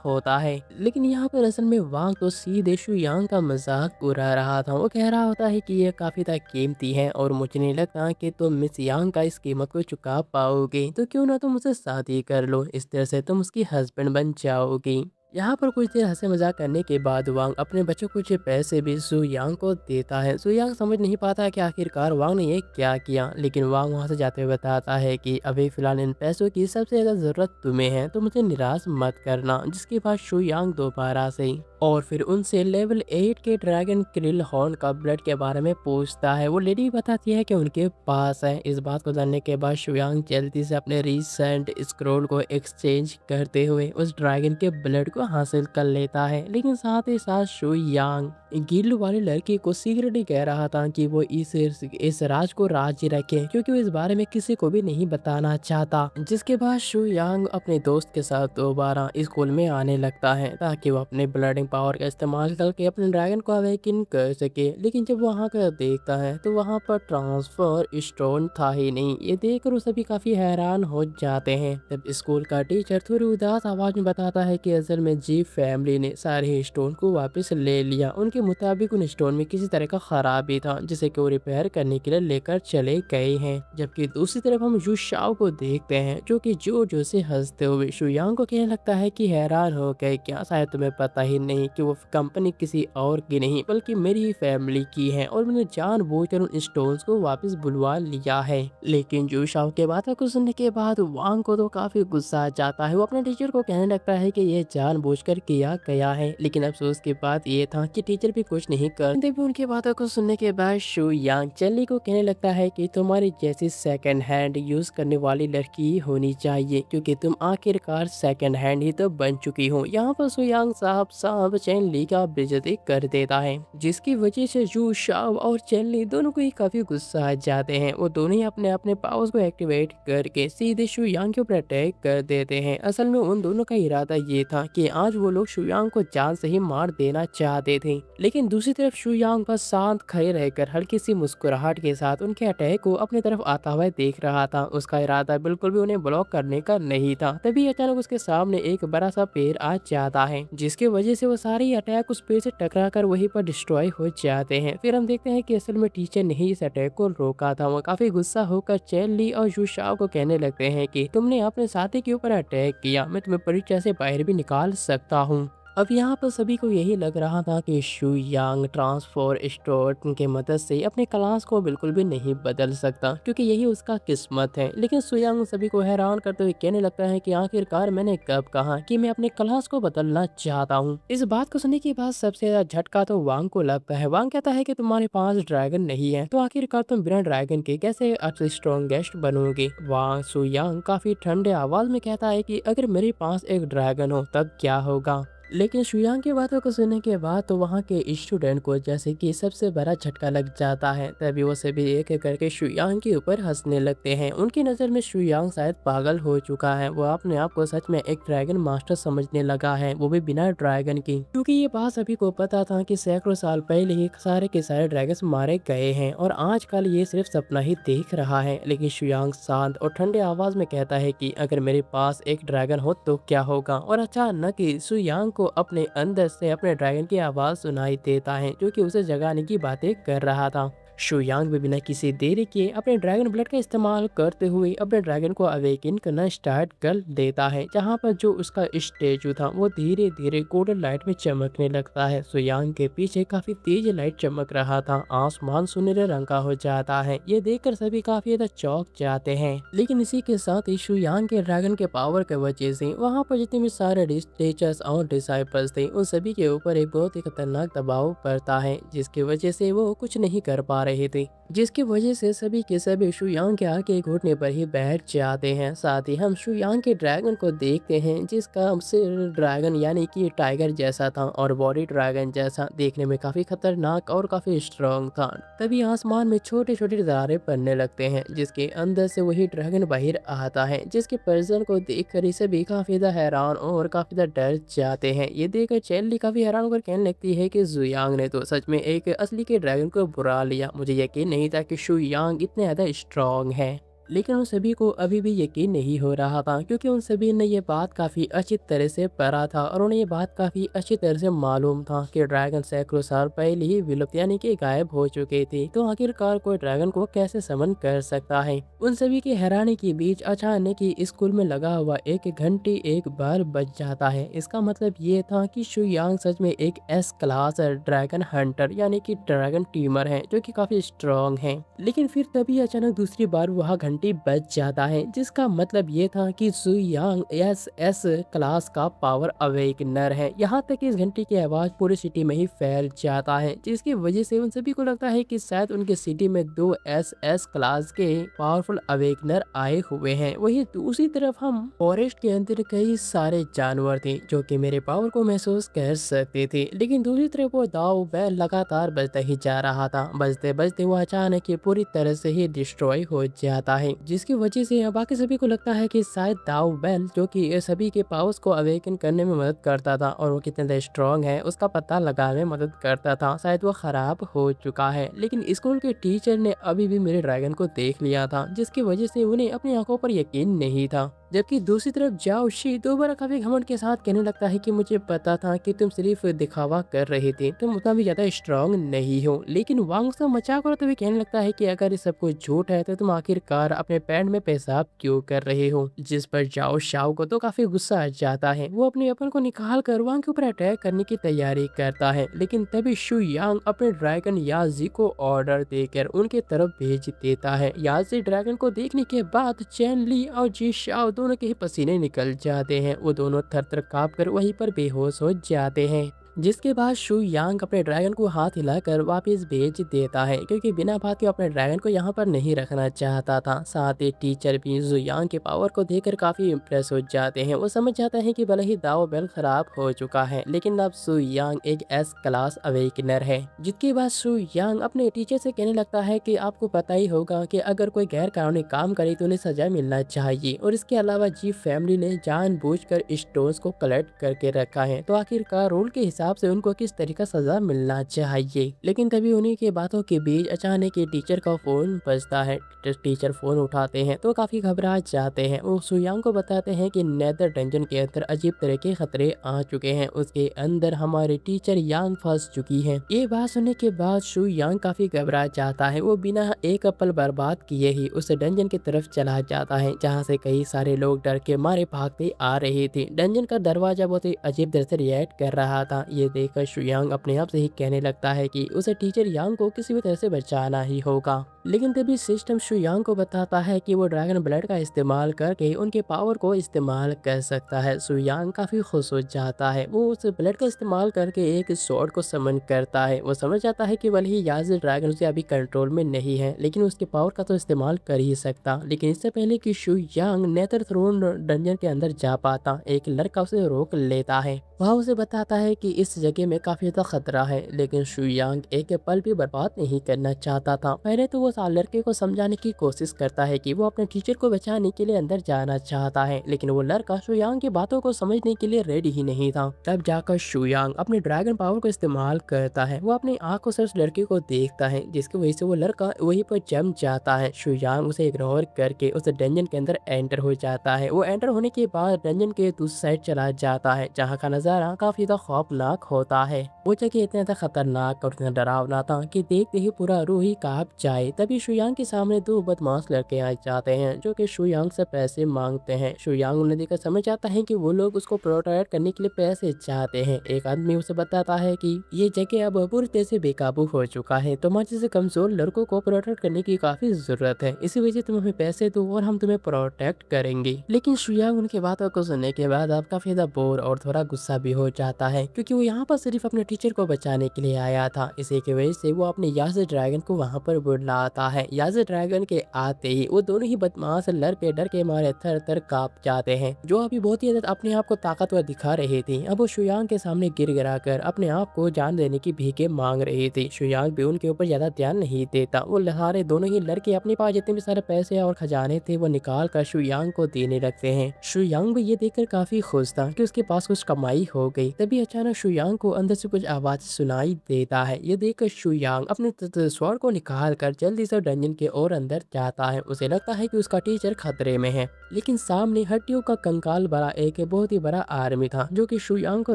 होता है, लेकिन यहाँ पर असल में वांग तो सीधे शु यांग का मजाक उड़ा रहा था। वो कह रहा होता है कि ये काफी ज्यादा कीमती है और मुझे नहीं लगता कि तुम मिस यांग का इस कीमत को चुका पाओगे, तो क्यों ना तुम उसे शादी कर लो, इस तरह से तुम उसकी हस्बैंड बन जाओगी। यहाँ पर कुछ देर हंसे मजाक करने के बाद वांग अपने बच्चों को कुछ पैसे भी सु यांग को देता है। सु यांग समझ नहीं पाता है कि आखिरकार वांग ने ये क्या किया, लेकिन वांग वहाँ से जाते हुए बताता है कि अभी फिलहाल इन पैसों की सबसे ज्यादा जरूरत तुम्हें है, तो मुझे निराश मत करना। जिसके बाद शु यांग दोबारा से और फिर उनसे लेवल 8 के ड्रैगन क्रिल हॉर्न का ब्लड के बारे में पूछता है। वो लेडी बताती है कि उनके पास है। इस बात को जानने के बाद शुयांग जल्दी से अपने रिसेंट स्क्रोल को एक्सचेंज करते हुए उस ड्रैगन के ब्लड को हासिल कर लेता है, लेकिन साथ ही साथ शुयांग गिल्ड वाली लड़की को सीक्रेटली कह रहा था कि वो इस राज को राज रखे, क्योंकि वो इस बारे में किसी को भी नहीं बताना चाहता। जिसके बाद शुयांग अपने दोस्त के साथ दोबारा स्कूल में आने लगता है ताकि वो अपने ब्लडिंग पावर का इस्तेमाल करके अपने ड्रैगन को अवेकिन कर सके, लेकिन जब वहाँ का देखता है तो वहाँ पर ट्रांसफर स्टोन था ही नहीं। ये देखकर वो सभी काफी हैरान हो जाते हैं। तब स्कूल का टीचर थोड़ी उदास आवाज में बताता है कि असल में जी फैमिली ने सारे स्टोन को वापस ले लिया। उनके मुताबिक उन स्टोन में किसी तरह का खराबी था, जिसे कि वो रिपेयर करने के लिए लेकर चले गए हैं। जबकि दूसरी तरफ हम यू शाओ को देखते हैं, जो कि जो से हंसते हुए शुयांग को कहने लगता है कि हैरान हो गए क्या, शायद तुम्हें पता ही नहीं कि वो कंपनी किसी और की नहीं बल्कि मेरी ही फैमिली की है, और मैंने जानबूझकर उन स्टोन्स को वापस बुलवा लिया है। लेकिन जू शाओ के बातों को सुनने के बाद वांग को तो काफी गुस्सा आ जाता है। वो अपने टीचर को कहने लगता है कि ये जानबूझकर किया गया है, लेकिन अफसोस की बात ये था कि टीचर भी कुछ नहीं करते भी। उनकी बातों को सुनने के बाद शु यांग चेली को कहने लगता है कि तुम्हारी जैसी सेकंड हैंड यूज करने वाली लड़की होनी चाहिए, क्योंकि तुम आखिरकार सेकंड हैंड ही तो बन चुकी हो। यहाँ पर शु यांग साहब चैन ली का बेइज्जती कर देता है, जिसकी वजह से जू शाओ और चैन ली दोनों को ही काफी गुस्सा आ जाते हैं। वो दोनों ही अपने अपने पावर्स को एक्टिवेट करके सीधे शु यांग के ऊपर अटैक कर देते हैं। असल में उन दोनों का इरादा ये था कि आज वो लोग शु यांग को जान से ही मार देना चाहते थे, लेकिन दूसरी तरफ शु यांग बस शांत खड़े रहकर हल्की सी मुस्कुराहट के साथ उनके अटैक को अपनी तरफ आता हुआ देख रहा था। उसका इरादा बिल्कुल भी उन्हें ब्लॉक करने का नहीं था। तभी अचानक उसके सामने एक बड़ा सा पेड़ आ जाता है, जिसकी वजह से वो सारे अटैक उस पेड़ से टकरा कर वहीं पर डिस्ट्रॉय हो जाते हैं। फिर हम देखते हैं कि असल में टीचर ने ही इस अटैक को रोका था। वो काफी गुस्सा होकर चैन ली और यू शाओ को कहने लगते हैं कि तुमने अपने साथी के ऊपर अटैक किया, मैं तुम्हें परीक्षा से बाहर भी निकाल सकता हूँ। अब यहाँ पर सभी को यही लग रहा था कि शु यांग ट्रांसफर स्टोन के मदद से अपने क्लास को बिल्कुल भी नहीं बदल सकता, क्योंकि यही उसका किस्मत है। लेकिन शु यांग सभी को हैरान करते हुए कहने लगता है कि आखिरकार मैंने कब कहा कि मैं अपने क्लास को बदलना चाहता हूँ। इस बात को सुनने के बाद सबसे ज्यादा झटका तो वांग को लगता है। वांग कहता है कि तुम्हारे पास ड्रैगन नहीं है, तो आखिरकार तुम बिना ड्रैगन के कैसे स्ट्रॉन्गेस्ट बनोगे। वांग शु यांग काफी ठंडे आवाज में कहता है कि अगर मेरे पास एक ड्रैगन हो तब क्या होगा। लेकिन शुयांग की बातों को सुनने के बाद तो वहाँ के स्टूडेंट को जैसे कि सबसे बड़ा झटका लग जाता है। तभी वो सभी एक एक करके शुयांग के ऊपर हंसने लगते हैं। उनकी नज़र में शुयांग शायद पागल हो चुका है। वो अपने आप को सच में एक ड्रैगन मास्टर समझने लगा है, वो भी बिना ड्रैगन की, क्योंकि ये बात सभी को पता था कि सैकड़ों साल पहले ही सारे के सारे ड्रैगन्स मारे गए हैं और आजकल ये सिर्फ सपना ही देख रहा है। लेकिन शुयांग शांत और ठंडे आवाज में कहता है कि अगर मेरे पास एक ड्रैगन हो तो क्या होगा। और अचानक ही शुयांग को अपने अंदर से अपने ड्रैगन की आवाज सुनाई देता है, जो कि उसे जगाने की बातें कर रहा था। शुयांग भी बिना किसी देरी किए अपने ड्रैगन ब्लड का इस्तेमाल करते हुए अपने ड्रैगन को अवेकिन करना स्टार्ट कर देता है, जहाँ पर जो उसका स्टेचू था वो धीरे धीरे गोल्डन लाइट में चमकने लगता है। शुयांग के पीछे काफी तेज लाइट चमक रहा था, आसमान सुनहरे रंग का हो जाता है। ये देखकर सभी काफी ज्यादा चौंक जाते हैं। लेकिन इसी के साथ ही शुयांग के ड्रैगन के पावर की वजह से वहाँ पर जितने भी सारे टीचर्स और डिसाइपल्स थे उन सभी के ऊपर एक बहुत ही खतरनाक दबाव पड़ता है, जिसकी वजह से वो कुछ नहीं कर पा रहे थे, जिसकी वजह से सभी के सभी शुयांग के आगे घुटने पर ही बैठ जाते हैं। साथ ही हम शुयांग के ड्रैगन को देखते हैं, जिसका सिर ड्रैगन यानी कि टाइगर जैसा था और बॉडी ड्रैगन जैसा, देखने में काफी खतरनाक और काफी स्ट्रॉन्ग था। तभी आसमान में छोटे छोटे दरारें पड़ने लगते हैं, जिसके अंदर से वही ड्रैगन बाहर आता है, जिसके पर्सन को देखकर ही सभी काफी ज्यादा हैरान और काफी ज्यादा डर जाते हैं। ये देखकर चैनली काफी हैरान होकर कहने लगती है कि जुयांग ने तो सच में एक असली के ड्रैगन को बुला लिया। मुझे यकीन नहीं था कि शुयांग इतने ज्यादा स्ट्रॉन्ग है। लेकिन उन सभी को अभी भी यकीन नहीं हो रहा था, क्योंकि उन सभी ने ये बात काफ़ी अच्छी तरह से पढ़ा था और उन्हें ये बात काफ़ी अच्छी तरह से मालूम था कि ड्रैगन सैकड़ों साल पहले ही विलुप्त यानी कि गायब हो चुके थे। तो आखिरकार कोई ड्रैगन को कैसे समन कर सकता है। उन सभी की हैरानी के बीच अचानक ही स्कूल में लगा हुआ एक घंटी एक बार बज जाता है। इसका मतलब ये था कि शुयांग सच में एक एस क्लास ड्रैगन हंटर यानी कि ड्रैगन टीमर है, जो कि काफ़ी स्ट्रॉन्ग है। लेकिन फिर तभी अचानक दूसरी बार वह घंटी बच जाता है, जिसका मतलब ये था कि शुयांग एस क्लास का पावर अवेकनर है। यहाँ तक कि इस घंटी की आवाज पूरी सिटी में ही फैल जाता है, जिसकी वजह से उन सभी को लगता है कि शायद उनके सिटी में दो एस क्लास के पावरफुल अवेकनर आए हुए हैं। वहीं दूसरी तरफ हम फॉरेस्ट के अंदर कई सारे जानवर थे जो कि मेरे पावर को महसूस कर सकते थे, लेकिन दूसरी तरफ वो दाव बैल लगातार बजता ही जा रहा था। बजते बजते वो अचानक ही पूरी तरह से ही डिस्ट्रॉय हो जाता है, जिसकी वजह से बाकी सभी को लगता है कि शायद दाव बेल, जो कि ये सभी के पावर्स को अवेकन करने में मदद करता था और वो कितने स्ट्रॉन्ग है उसका पता लगाने में मदद करता था, शायद वो खराब हो चुका है। लेकिन स्कूल के टीचर ने अभी भी मेरे ड्रैगन को देख लिया था, जिसकी वजह से उन्हें अपनी आंखों पर यकीन नहीं था। जबकि दूसरी तरफ जाओ शी दोबारा काफी घमंड के साथ कहने लगता है कि मुझे पता था कि तुम सिर्फ दिखावा कर रहे थे, तुम उतना भी ज्यादा स्ट्रांग नहीं हो। लेकिन वांग से मजाक उड़ाते हुए कहने लगता है कि अगर ये सब कुछ झूठ है तो तुम आखिरकार अपने पैंट में पेशाब क्यों कर रहे हो। जिस पर जाओ शाओ को तो काफी गुस्सा आ जाता है। वो अपने अपन को निकाल कर वांग के ऊपर अटैक करने की तैयारी करता है, लेकिन तभी शु यांग अपने ड्रैगन याजी को ऑर्डर देकर उनके तरफ भेज देता है। याजी ड्रैगन को देखने के बाद चैन ली और जी शाओ दोनों के ही पसीने निकल जाते हैं। वो दोनों थर थर कांप कर वहीं पर बेहोश हो जाते हैं, जिसके बाद शु यांग अपने ड्रैगन को हाथ हिलाकर वापस भेज देता है, क्योंकि बिना बात के अपने ड्रैगन को यहाँ पर नहीं रखना चाहता था। साथ ही टीचर भी शु यांग के पावर को देखकर काफी इम्प्रेस हो जाते हैं। वो समझ जाते हैं कि भले ही दाव बेल खराब हो चुका है, लेकिन अब शु यांग एक एस क्लास अवेकनर है। जिसके बाद शु यांग अपने टीचर से कहने लगता है कि आपको पता ही होगा कि अगर कोई गैर कानूनी काम करे तो उन्हें सजा मिलना चाहिए, और इसके अलावा जी फैमिली ने जानबूझकर स्टोन्स को कलेक्ट करके रखा है, तो आखिरकार रूल के हिसाब से उनको किस तरीका सजा मिलना चाहिए। लेकिन तभी उन्हीं के बातों के बीच अचानक ही टीचर का फोन बजता है। टीचर फोन उठाते हैं तो काफी घबरा जाते हैं। वो शुयांग को बताते हैं कि नेदर डंजन के अंदर अजीब तरह के खतरे आ चुके हैं, उसके अंदर हमारे टीचर यांग फंस चुकी है। ये बात सुनने के बाद शु यांग काफी घबरा जाता है। वो बिना एक पल बर्बाद किए ही उस डंजन की तरफ चला जाता है, जहाँ से कई सारे लोग डर के मारे भागते आ रहे थे। डंजन का दरवाजा बहुत ही अजीब तरह से रिएक्ट कर रहा था। ये देखकर शुयांग अपने आप से ही कहने लगता है कि उसे टीचर यांग को किसी भी तरह से बचाना ही होगा। लेकिन तभी सिस्टम शुयांग को बताता है कि वो ड्रैगन ब्लड का इस्तेमाल करके उनके पावर को इस्तेमाल कर सकता है। शुयांग काफी खुश हो जाता है। वो उस ब्लड का इस्तेमाल करके एक स्वॉर्ड को समन करता है। वो समझ जाता है कि भले ही याज ड्रैगन उसे अभी कंट्रोल में नहीं है, लेकिन उसके पावर का तो इस्तेमाल कर ही सकता। लेकिन इससे पहले कि शुयांग नेदर थ्रोन डंजन के अंदर जा पाता, एक लड़का उसे रोक लेता है। वह उसे बताता है कि इस जगह में काफी ज्यादा खतरा है, लेकिन शुयांग एक पल भी बर्बाद नहीं करना चाहता था। पहले तो वो लड़के को समझाने की कोशिश करता है कि वो अपने टीचर को बचाने के लिए अंदर जाना चाहता है, लेकिन वो लड़का शुयांग की बातों को समझने के लिए रेडी ही नहीं था। तब जाकर शुयांग अपने ड्रैगन पावर को इस्तेमाल करता है। वो अपनी आंखों से उस लड़के को देखता है, जिसकी वजह से वो लड़का वहीं पर जम जाता है। शुयांग उसे इग्नोर करके उस डंजन के अंदर एंटर हो जाता है। वो एंटर होने के बाद डंजन के दूसरी साइड चला जाता है, जहाँ का नजारा काफी ज्यादा खौफनाक खतरनाक होता है। वो जगह इतना ज़्यादा खतरनाक और इतना डरावना था कि देखते ही पूरा रूह ही कांप जाए। तभी शुयांग के सामने दो बदमाश लड़के आ जाते हैं जो कि शुयांग से पैसे मांगते हैं। शुयांग उन्हें देखकर समझ आता है कि वो लोग उसको प्रोटेक्ट करने के लिए पैसे चाहते हैं। एक आदमी उसे बताता है कि ये जगह अब पूरी तरह से बेकाबू हो चुका है, तुम्हारे जैसे कमजोर लड़कों को प्रोटेक्ट करने की काफी जरूरत है, इसी वजह तुम हमें पैसे दो और हम तुम्हें प्रोटेक्ट करेंगे। लेकिन शुयांग उनकी बातों को सुनने के बाद अब काफी ज्यादा बोर और थोड़ा गुस्सा भी हो जाता है, क्योंकि वो यहाँ पर सिर्फ अपने टीचर को बचाने के लिए आया था। इसी की वजह से वो अपने याज़र ड्रैगन को वहाँ पर बुलाता है। याज़र ड्रैगन के आते ही वो दोनों ही बदमाश डर के मारे थर थर कांप जाते हैं, जो अभी बहुत ही ज्यादा अपने आप को ताकतवर दिखा रहे थे। अब वो शुयांग के सामने गिर कर अपने आप को जान देने की भीखे मांग रहे थे। शुयांग भी उनके ऊपर ज्यादा ध्यान नहीं देता। वो सारे दोनों ही लड़के अपने पास जितने भी सारे पैसे और खजाने थे वो निकाल कर शुयांग को देने लगते हैं। शुयांग भी ये देखकर काफी खुश था कि उसके पास कुछ कमाई हो गई। तभी अचानक शुयांग को अंदर से कुछ आवाज सुनाई देता है। ये देखकर शुयांग अपने स्वॉर्ड को निकाल कर जल्दी से डंजन के और अंदर जाता है। उसे लगता है कि उसका टीचर खतरे में है, लेकिन सामने हड्डियों का कंकाल बड़ा एक बहुत ही बड़ा आर्मी था जो कि शुयांग को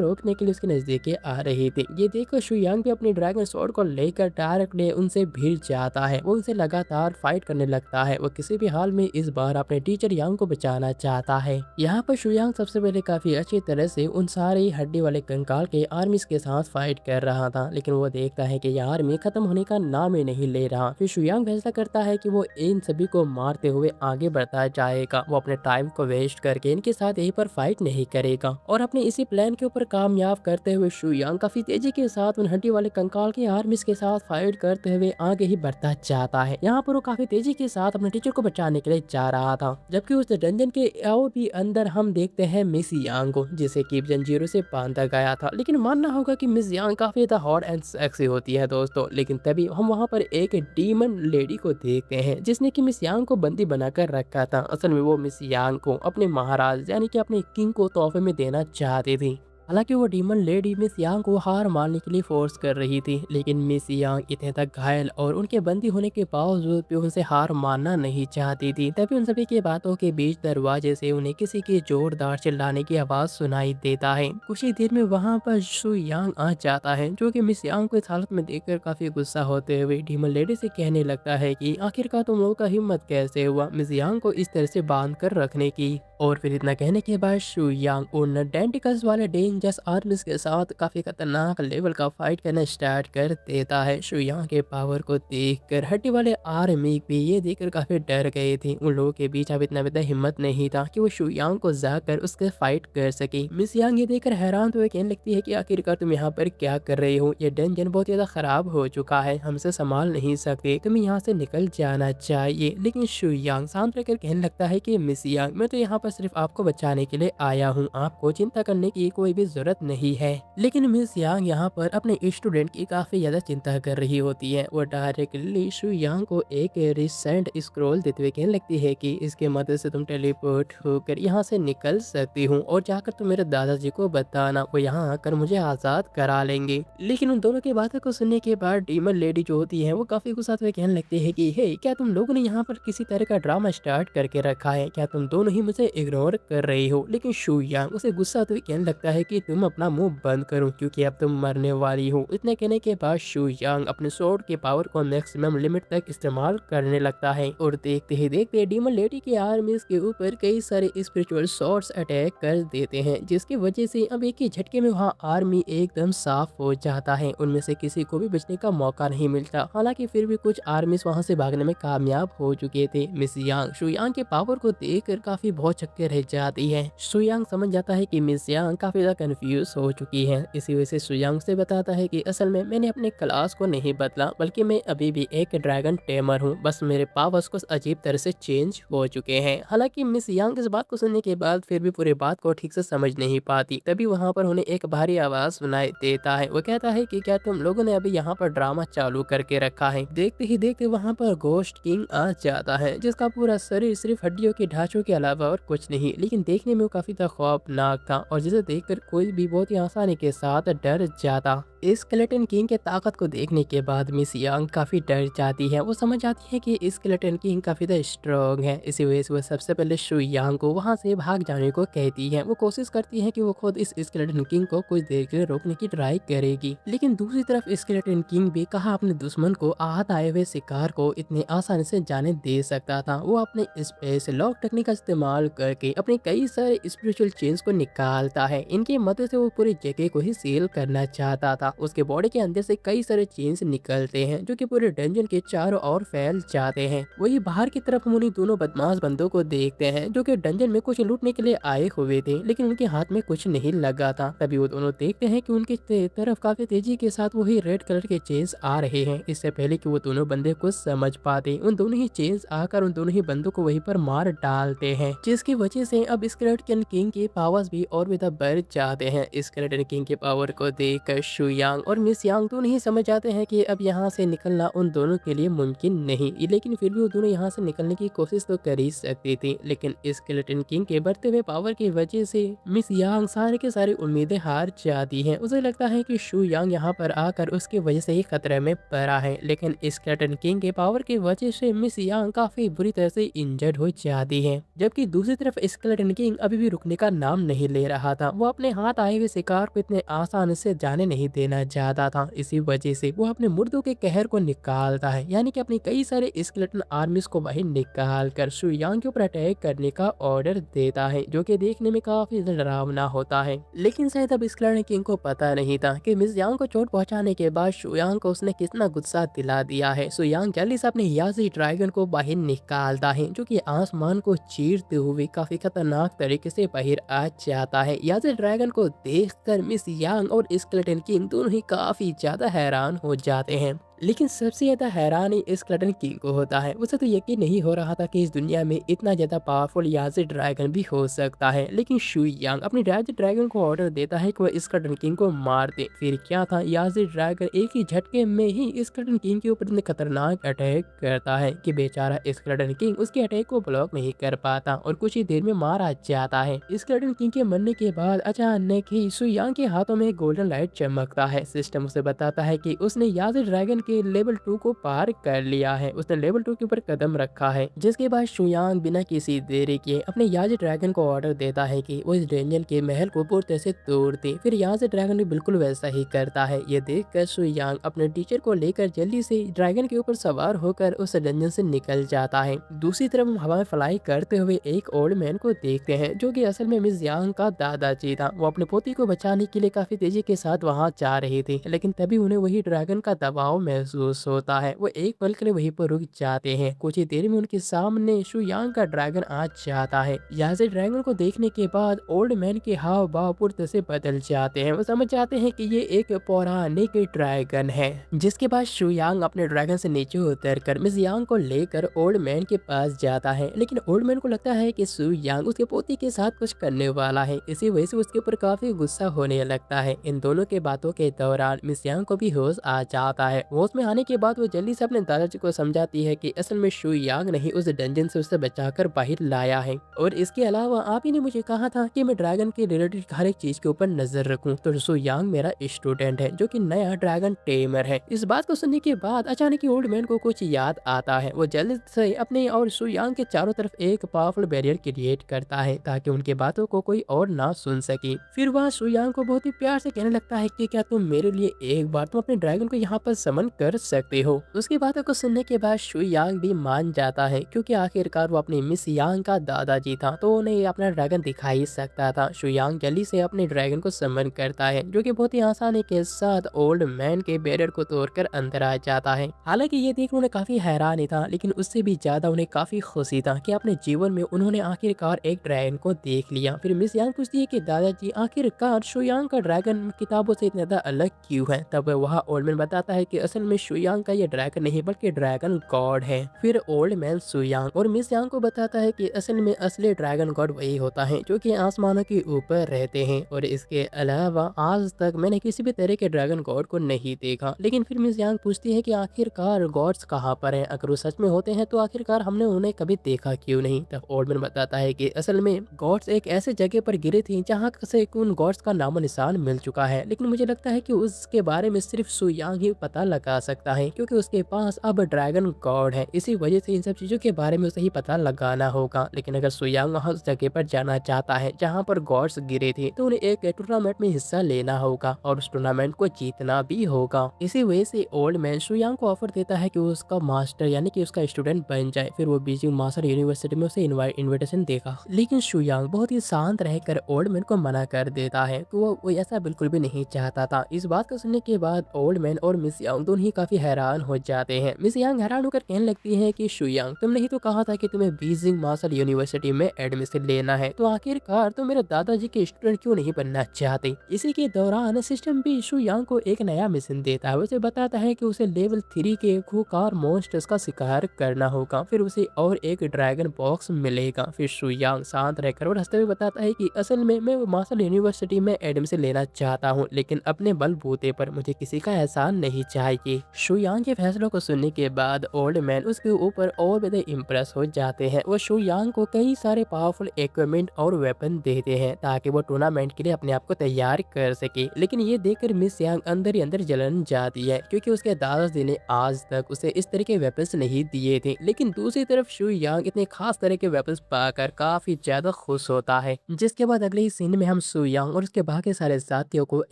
रोकने के लिए उसके नजदीक आ रही थी। ये देखकर शुयांग भी अपनी ड्रैगन स्वॉर्ड को लेकर डायरेक्टली उनसे भिड़ जाता है। वो उनसे लगातार फाइट करने लगता है। वो किसी भी हाल में इस बार अपने टीचर यांग को बचाना चाहता है। यहाँ पर शुयांग सबसे पहले काफी अच्छी तरह से उन सारे हड्डी वाले कंकाल के आर्मी के साथ फाइट कर रहा था, लेकिन वो देखता है कि यह आर्मी खत्म होने का नाम ही नहीं ले रहा। फिर शुयांग फैसला करता है कि वो इन सभी को मारते हुए आगे बढ़ता जाएगा। वो अपने टाइम को वेस्ट करके इनके साथ यहीं पर फाइट नहीं करेगा और अपने इसी प्लान के ऊपर कामयाब करते हुए शुयांग काफी तेजी के साथ उन हड्डी वाले कंकाल के आर्मी के साथ फाइट करते हुए आगे ही बढ़ता जाता है। यहाँ पर वो काफी तेजी के साथ अपने टीचर को बचाने के लिए जा रहा था, जबकि उस डंजन के और भी अंदर हम देखते हैं मिस यांग को, जिसे की जंजीरों से बांधा गया था। लेकिन मानना होगा कि मिस यांग काफी ज्यादा हॉट एंड सेक्सी होती है दोस्तों। लेकिन तभी हम वहाँ पर एक डीमन लेडी को देखते हैं जिसने की मिस यांग को बंदी बनाकर रखा था। असल में वो मिस यांग को अपने महाराज यानी कि अपने किंग को तोहफे में देना चाहती थी। हालांकि वो डीमन लेडी मिस यांग को हार मारने के लिए फोर्स कर रही थी, लेकिन मिस यांग इतने तक घायल और उनके बंदी होने के बावजूद भी उनसे हार मानना नहीं चाहती थी। तभी उन सभी की बातों के बीच दरवाजे से उन्हें किसी के जोरदार चिल्लाने की आवाज सुनाई देता है। कुछ ही देर में वहाँ पर शु यांग आ जाता है, जो कि मिस यांग को इस हालत में देखकर काफी गुस्सा होते हुए डीमन लेडी से कहने लगता है कि आखिरकार तुम लोगों का हिम्मत कैसे हुआ मिस यांग को इस तरह से बांध कर रखने की। और फिर इतना कहने के बाद शु यांग उन डेंटिकल्स वाले डेंजरस आर्म्स के साथ काफी खतरनाक लेवल का फाइट करना स्टार्ट कर देता है। शु यांग के पावर को देखकर हड्डी वाले आर्मी भी ये देखकर काफी डर गए थे। उन लोगों के बीच अब इतना ज्यादा हिम्मत नहीं था कि वो शु यांग को जाकर उसके फाइट कर सके। मिस यांग ये देखकर हैरान तो कहने लगती है कि आखिरकार तुम यहाँ पर क्या कर रहे हो, ये डंजन बहुत ज्यादा खराब हो चुका है, हमसे संभाल नहीं सकते, तुम्हें यहाँ से निकल जाना चाहिए। लेकिन शु यांग शांत रहकर कहने लगता है कि मिस यांग मैं तो यहाँ सिर्फ आपको बचाने के लिए आया हूँ, आपको चिंता करने की कोई भी जरूरत नहीं है। लेकिन मिस यांग यहाँ पर अपने स्टूडेंट की काफी ज्यादा चिंता कर रही होती है। वो डायरेक्टली शु यांग को एक रिसेंट स्क्रॉल देते हुए कहने लगती है कि इसके मदद से तुम टेलीपोर्ट होकर यहाँ से निकल सकती हूँ और जाकर तुम मेरे दादाजी को बताना, वो यहाँ आकर मुझे आजाद करा लेंगे। लेकिन उन दोनों की बातों को सुनने के बाद डीमन लेडी जो होती है वो काफी गुस्सा हुए कहने लगती है कि हे क्या तुम लोगों ने यहाँ पर किसी तरह का ड्रामा स्टार्ट करके रखा है, क्या तुम दोनों ही मुझे इग्नोर कर रही हो। लेकिन शु यांग उसे गुस्सा तो कहने लगता है कि तुम अपना मुंह बंद करो क्योंकि अब तुम मरने वाली हो। इतने कहने के बाद शु यांग अपने स्वॉर्ड के पावर को मैक्सिमम लिमिट तक इस्तेमाल करने लगता है और देखते ही देखते डीमन लेडी के आर्मीज के ऊपर कई सारे स्पिरिचुअल शॉट्स अटैक कर देते हैं, जिसकी वजह से अब एक ही झटके में वहाँ आर्मी एकदम साफ हो जाता है। उनमें से किसी को भी बचने का मौका नहीं मिलता। हालांकि फिर भी कुछ आर्मीज वहाँ से भागने में कामयाब हो चुके थे। मिस यांग शु यांग के पावर को देखकर काफी बहुत चक्के रह जाती है। शु यांग समझ जाता है कि मिस यांग काफी ज्यादा कंफ्यूज हो चुकी है। इसी वजह से शु यांग से बताता है कि असल में मैंने अपने क्लास को नहीं बदला, बल्कि मैं अभी भी एक ड्रैगन टेमर हूँ, बस मेरे पावर्स कुछ अजीब तरह से चेंज हो चुके हैं। हालांकि मिस यांग इस बात को सुनने के बाद फिर भी पूरी बात को ठीक से समझ नहीं पाती। तभी वहाँ पर उन्हें एक भारी आवाज सुनाई देता है। वो कहता है कि क्या तुम लोगों ने अभी यहाँ पर ड्रामा चालू करके रखा है। देखते ही देखते वहाँ पर घोस्ट किंग आ जाता है, जिसका पूरा शरीर सिर्फ हड्डियों के ढांचों के अलावा और कुछ नहीं, लेकिन देखने में वो काफी खौफनाक था और जिसे देखकर कोई भी बहुत ही आसानी के साथ डर जाता। स्केलेटन किंग के ताकत को देखने के बाद मिस यांग काफ़ी डर जाती है। वो समझ जाती है कि स्केलेटन किंग काफ़ी ज़्यादा स्ट्रॉन्ग है। इसी वजह से वो सबसे पहले शु यांग को वहाँ से भाग जाने को कहती है। वो कोशिश करती है कि वो खुद इस स्केलेटन किंग को कुछ देर के लिए रोकने की ट्राई करेगी, लेकिन दूसरी तरफ स्केलेटन किंग भी कहाँ अपने दुश्मन को आहत आए हुए शिकार को इतने आसानी से जाने दे सकता था। वो अपने स्पेस लॉक टेक्निक का इस्तेमाल करके अपने कई सारे स्पिरिचुअल चेंज को निकालता है। इनकी मदद से वो पूरी जगह को ही सील करना चाहता था। उसके बॉडी के अंदर से कई सारे चेंज निकलते हैं जो कि पूरे डंजन के चारों ओर फैल जाते हैं। वही बाहर की तरफ हम उन्हीं दोनों बदमाश बंदों को देखते हैं जो कि डंजन में कुछ लूटने के लिए आए हुए थे, लेकिन उनके हाथ में कुछ नहीं लगा था। तभी वो दोनों देखते हैं कि उनके तरफ काफी तेजी के साथ वही रेड कलर के चेंज आ रहे हैं। इससे पहले कि वो दोनों बंदे कुछ समझ पाते, उन दोनों ही चेंज आकर उन दोनों ही बंदों को वहीं पर मार डालते हैं, जिसकी वजह से अब स्केलेटन किंग के पावर्स भी और भी बढ़ जाते हैं। स्केलेटन किंग के पावर को देखकर शु यांग और मिस यांग दोनों ही समझ जाते हैं कि अब यहाँ से निकलना उन दोनों के लिए मुमकिन नहीं, लेकिन फिर भी वो दोनों यहाँ से निकलने की कोशिश तो कर ही सकती थी। लेकिन स्केलेटन किंग के बढ़ते हुए पावर की वजह से मिस यांग सारे के सारी उम्मीदें हार जाती हैं। उसे लगता है कि शु यांग यहाँ पर आकर उसकी वजह से ही खतरे में पड़ा है, लेकिन स्केलेटन किंग के पावर की वजह से मिस यांग काफी बुरी तरह से इंजर्ड हो जाती है। जबकि दूसरी तरफ स्केलेटन किंग अभी भी रुकने का नाम नहीं ले रहा था। वो अपने हाथ आए हुए शिकार को इतने आसान से जाने नहीं देना चाहता था। इसी वजह से वो अपने मुर्दों के कहर को निकालता है, यानी कि अपनी कई सारे स्केलेटन आर्मीज को बाहर निकाल कर शु यांग के ऊपर अटैक करने का ऑर्डर देता है, जो कि देखने में काफी डरावना होता है। लेकिन शायद अब स्केलेटन किंग को पता नहीं था कि मिस यांग को चोट पहुंचाने के बाद शु यांग को उसने कितना गुस्सा दिला दिया है। शु यांग जल्दी से अपने याजी ड्रैगन को बाहर निकालता है, जो कि आसमान को चीरते हुए काफी खतरनाक तरीके से बाहर आ जाता है। याजी ड्रैगन को देखकर मिस यांग और स्केलेटन किंग दोनों ही काफी ज्यादा हैरान हो जाते हैं। लेकिन सबसे ज्यादा हैरानी स्केलेटन किंग को होता है। उसे तो यकीन नहीं हो रहा था कि इस दुनिया में इतना ज्यादा पावरफुल याजी ड्रैगन भी हो सकता है। लेकिन शु यांग अपनी याजी ड्रैगन को ऑर्डर देता है कि वह स्केलेटन किंग को मार दे। फिर क्या था, याजी ड्रैगन एक ही झटके में ही स्केलेटन किंग के ऊपर इतने खतरनाक अटैक करता है कि बेचारा स्केलेटन किंग उसके अटैक को ब्लॉक नहीं कर पाता और कुछ ही देर में मारा जाता है। स्केलेटन किंग के मरने के बाद अचानक ही शु यांग के हाथों में गोल्डन लाइट चमकता है। सिस्टम उसे बताता है कि उसने याजी ड्रैगन के लेवल 2 को पार कर लिया है। उसने लेवल 2 के ऊपर कदम रखा है, जिसके बाद शु यांग बिना किसी देरी के अपने याजी ड्रैगन को ऑर्डर देता है कि वो इस डेंजन के महल को पूरी तरह से तोड़ दे। फिर याजी ड्रैगन भी बिल्कुल वैसा ही करता है। ये देखकर शु यांग अपने टीचर को लेकर जल्दी से ड्रैगन के ऊपर सवार होकर उस डेंजन से निकल जाता है। दूसरी तरफ हम हवा में फ्लाई करते हुए एक ओल्ड मैन को देखते हैं, जो कि असल में मिस यांग का दादाजी था। वो अपने पोती को बचाने के लिए काफी तेजी के साथ वहां जा रही थी, लेकिन तभी उन्हें वही ड्रैगन का दबाव महसूस होता है। वो एक पल के लिए वहीं पर रुक जाते हैं। कुछ ही देर में उनके सामने शु यांग का ड्रैगन आ जाता है। याजी ड्रैगन को देखने के बाद ओल्ड मैन के हाव भाव पूरी तरह से बदल जाते हैं। वो समझ जाते हैं कि ये एक पौराणिक ड्रैगन है। जिसके बाद शु यांग अपने ड्रैगन से नीचे उतरकर मिस यांग को लेकर ओल्ड मैन के पास जाता है, लेकिन ओल्ड मैन को लगता है कि शु यांग उसके पोती के साथ कुछ करने वाला है। इसी वजह से उसके ऊपर काफी गुस्सा होने लगता है। इन दोनों के बातों के दौरान मिस यांग को भी होश आ जाता है। होश में आने के बाद वो जल्दी से अपने दादाजी को समझाती है कि असल में शु यांग ने ही उस डंजन से उसे बचाकर बाहर लाया है, और इसके अलावा आप ही ने मुझे कहा था कि मैं ड्रैगन के रिलेटेड हर एक चीज के ऊपर नजर रखूं, तो शु यांग मेरा स्टूडेंट है जो कि नया ड्रैगन टेमर है। इस बात को सुनने के बाद अचानक ही ओल्ड मैन को कुछ याद आता है। वो जल्दी से अपने और शु यांग के चारों तरफ एक पावरफुल बैरियर क्रिएट करता है ताकि उनके बातों को कोई और ना सुन सके। फिर वह शु यांग को बहुत ही प्यार से कहने लगता है कि क्या तुम मेरे लिए एक बार तुम अपने ड्रैगन को यहाँ पर समन कर सकते हो। उसकी बातों को सुनने के बाद शु यांग भी मान जाता है, क्योंकि आखिरकार वो अपनी मिस यांग का दादाजी था, तो उन्हें अपना ड्रैगन दिखा ही सकता था। शु यांग जल्दी से अपने ड्रैगन को समन करता है, जो कि बहुत ही आसानी के साथ ओल्ड मैन के बैरियर को तोड़कर अंदर आ जाता है। हालांकि ये देख उन्हें काफी हैरानी था, लेकिन उससे भी ज्यादा उन्हें काफी खुशी था कि अपने जीवन में उन्होंने आखिरकार एक ड्रैगन को देख लिया। फिर मिस यांग पूछती है कि दादाजी आखिरकार शु यांग का ड्रैगन किताबों से इतना ज्यादा अलग क्यों है। तब वह ओल्ड मैन बताता है कि असल असल में शुयांग का ये ड्रैगन नहीं बल्कि ड्रैगन गॉड है। फिर ओल्ड मैन शुयांग और मिस यांग को बताता है कि असल में असली ड्रैगन गॉड वही होता है जो कि आसमानों के ऊपर रहते हैं, और इसके अलावा आज तक मैंने किसी भी तरह के ड्रैगन गॉड को नहीं देखा। लेकिन फिर मिस यांग पूछती है कि आखिरकार गॉड्स कहाँ पर हैं, अगर वो सच में होते हैं तो आखिरकार हमने उन्हें कभी देखा क्यों नहीं। तब ओल्ड मैन बताता है कि असल में गॉड्स एक ऐसे जगह पर गिरे थी जहाँ से उन गॉड्स का नामो निशान मिल चुका है, लेकिन मुझे लगता है कि उसके बारे में सिर्फ शुयांग ही पता लगा सकता है क्योंकि उसके पास अब ड्रैगन गॉड है। इसी वजह से इन सब चीजों के बारे में उसे ही पता लगाना होगा। लेकिन अगर शुयांग वहाँ उस जगह पर जाना चाहता है जहाँ पर गॉड्स गिरे थे तो उन्हें एक टूर्नामेंट में हिस्सा लेना होगा और उस टूर्नामेंट को जीतना भी होगा। इसी वजह से ओल्ड मैन शुयांग को ऑफर देता है कि वो उसका मास्टर यानी कि उसका स्टूडेंट बन जाए। फिर वो बीजिंग मास्टर यूनिवर्सिटी में उसे इन्विटेशन देगा, लेकिन शुयांग बहुत ही शांत रहकर ओल्ड मैन को मना कर देता है कि वो ऐसा बिल्कुल भी नहीं चाहता था। इस बात को सुनने के बाद ओल्ड मैन और मिस यांग दोनों ही काफी हैरान हो जाते हैं। मिस यांग हैरान होकर कहने लगती है कि शुयांग, तुमने ही तो कहा था कि तुम्हें बीजिंग मास्टर यूनिवर्सिटी में एडमिशन लेना है, तो आखिरकार तुम मेरे दादाजी के स्टूडेंट क्यों नहीं बनना चाहते। इसी के दौरान सिस्टम भी शुयांग को एक नया मिशन देता है। उसे बताता है कि उसे लेवल 3 के खूंखार मॉन्स्टर्स का शिकार करना होगा, फिर उसे और एक ड्रैगन बॉक्स मिलेगा। फिर शुयांग शांत रहकर और हंसते हुए बताता है कि असल में मैं मार्शल यूनिवर्सिटी में एडमिशन लेना चाहता हूँ, लेकिन अपने बलबूते पर, मुझे किसी का एहसान नहीं चाहिए। शुयांग के फैसलों को सुनने के बाद ओल्ड मैन उसके ऊपर और ज्यादा इम्प्रेस हो जाते हैं। वो शुयांग को कई सारे पावरफुल इक्विपमेंट और वेपन देते हैं ताकि वो टूर्नामेंट के लिए अपने आप को तैयार कर सके। लेकिन ये देखकर मिस यांग अंदर ही अंदर जलन जाती है क्योंकि उसके दादाजी ने आज तक उसे इस तरह के वेपन्स नहीं दिए थे। लेकिन दूसरी तरफ शुयांग इतने खास तरह के वेपन्स पाकर काफी ज्यादा खुश होता है। जिसके बाद अगले ही सीन में हम शुयांग और उसके बाकी सारे साथियों को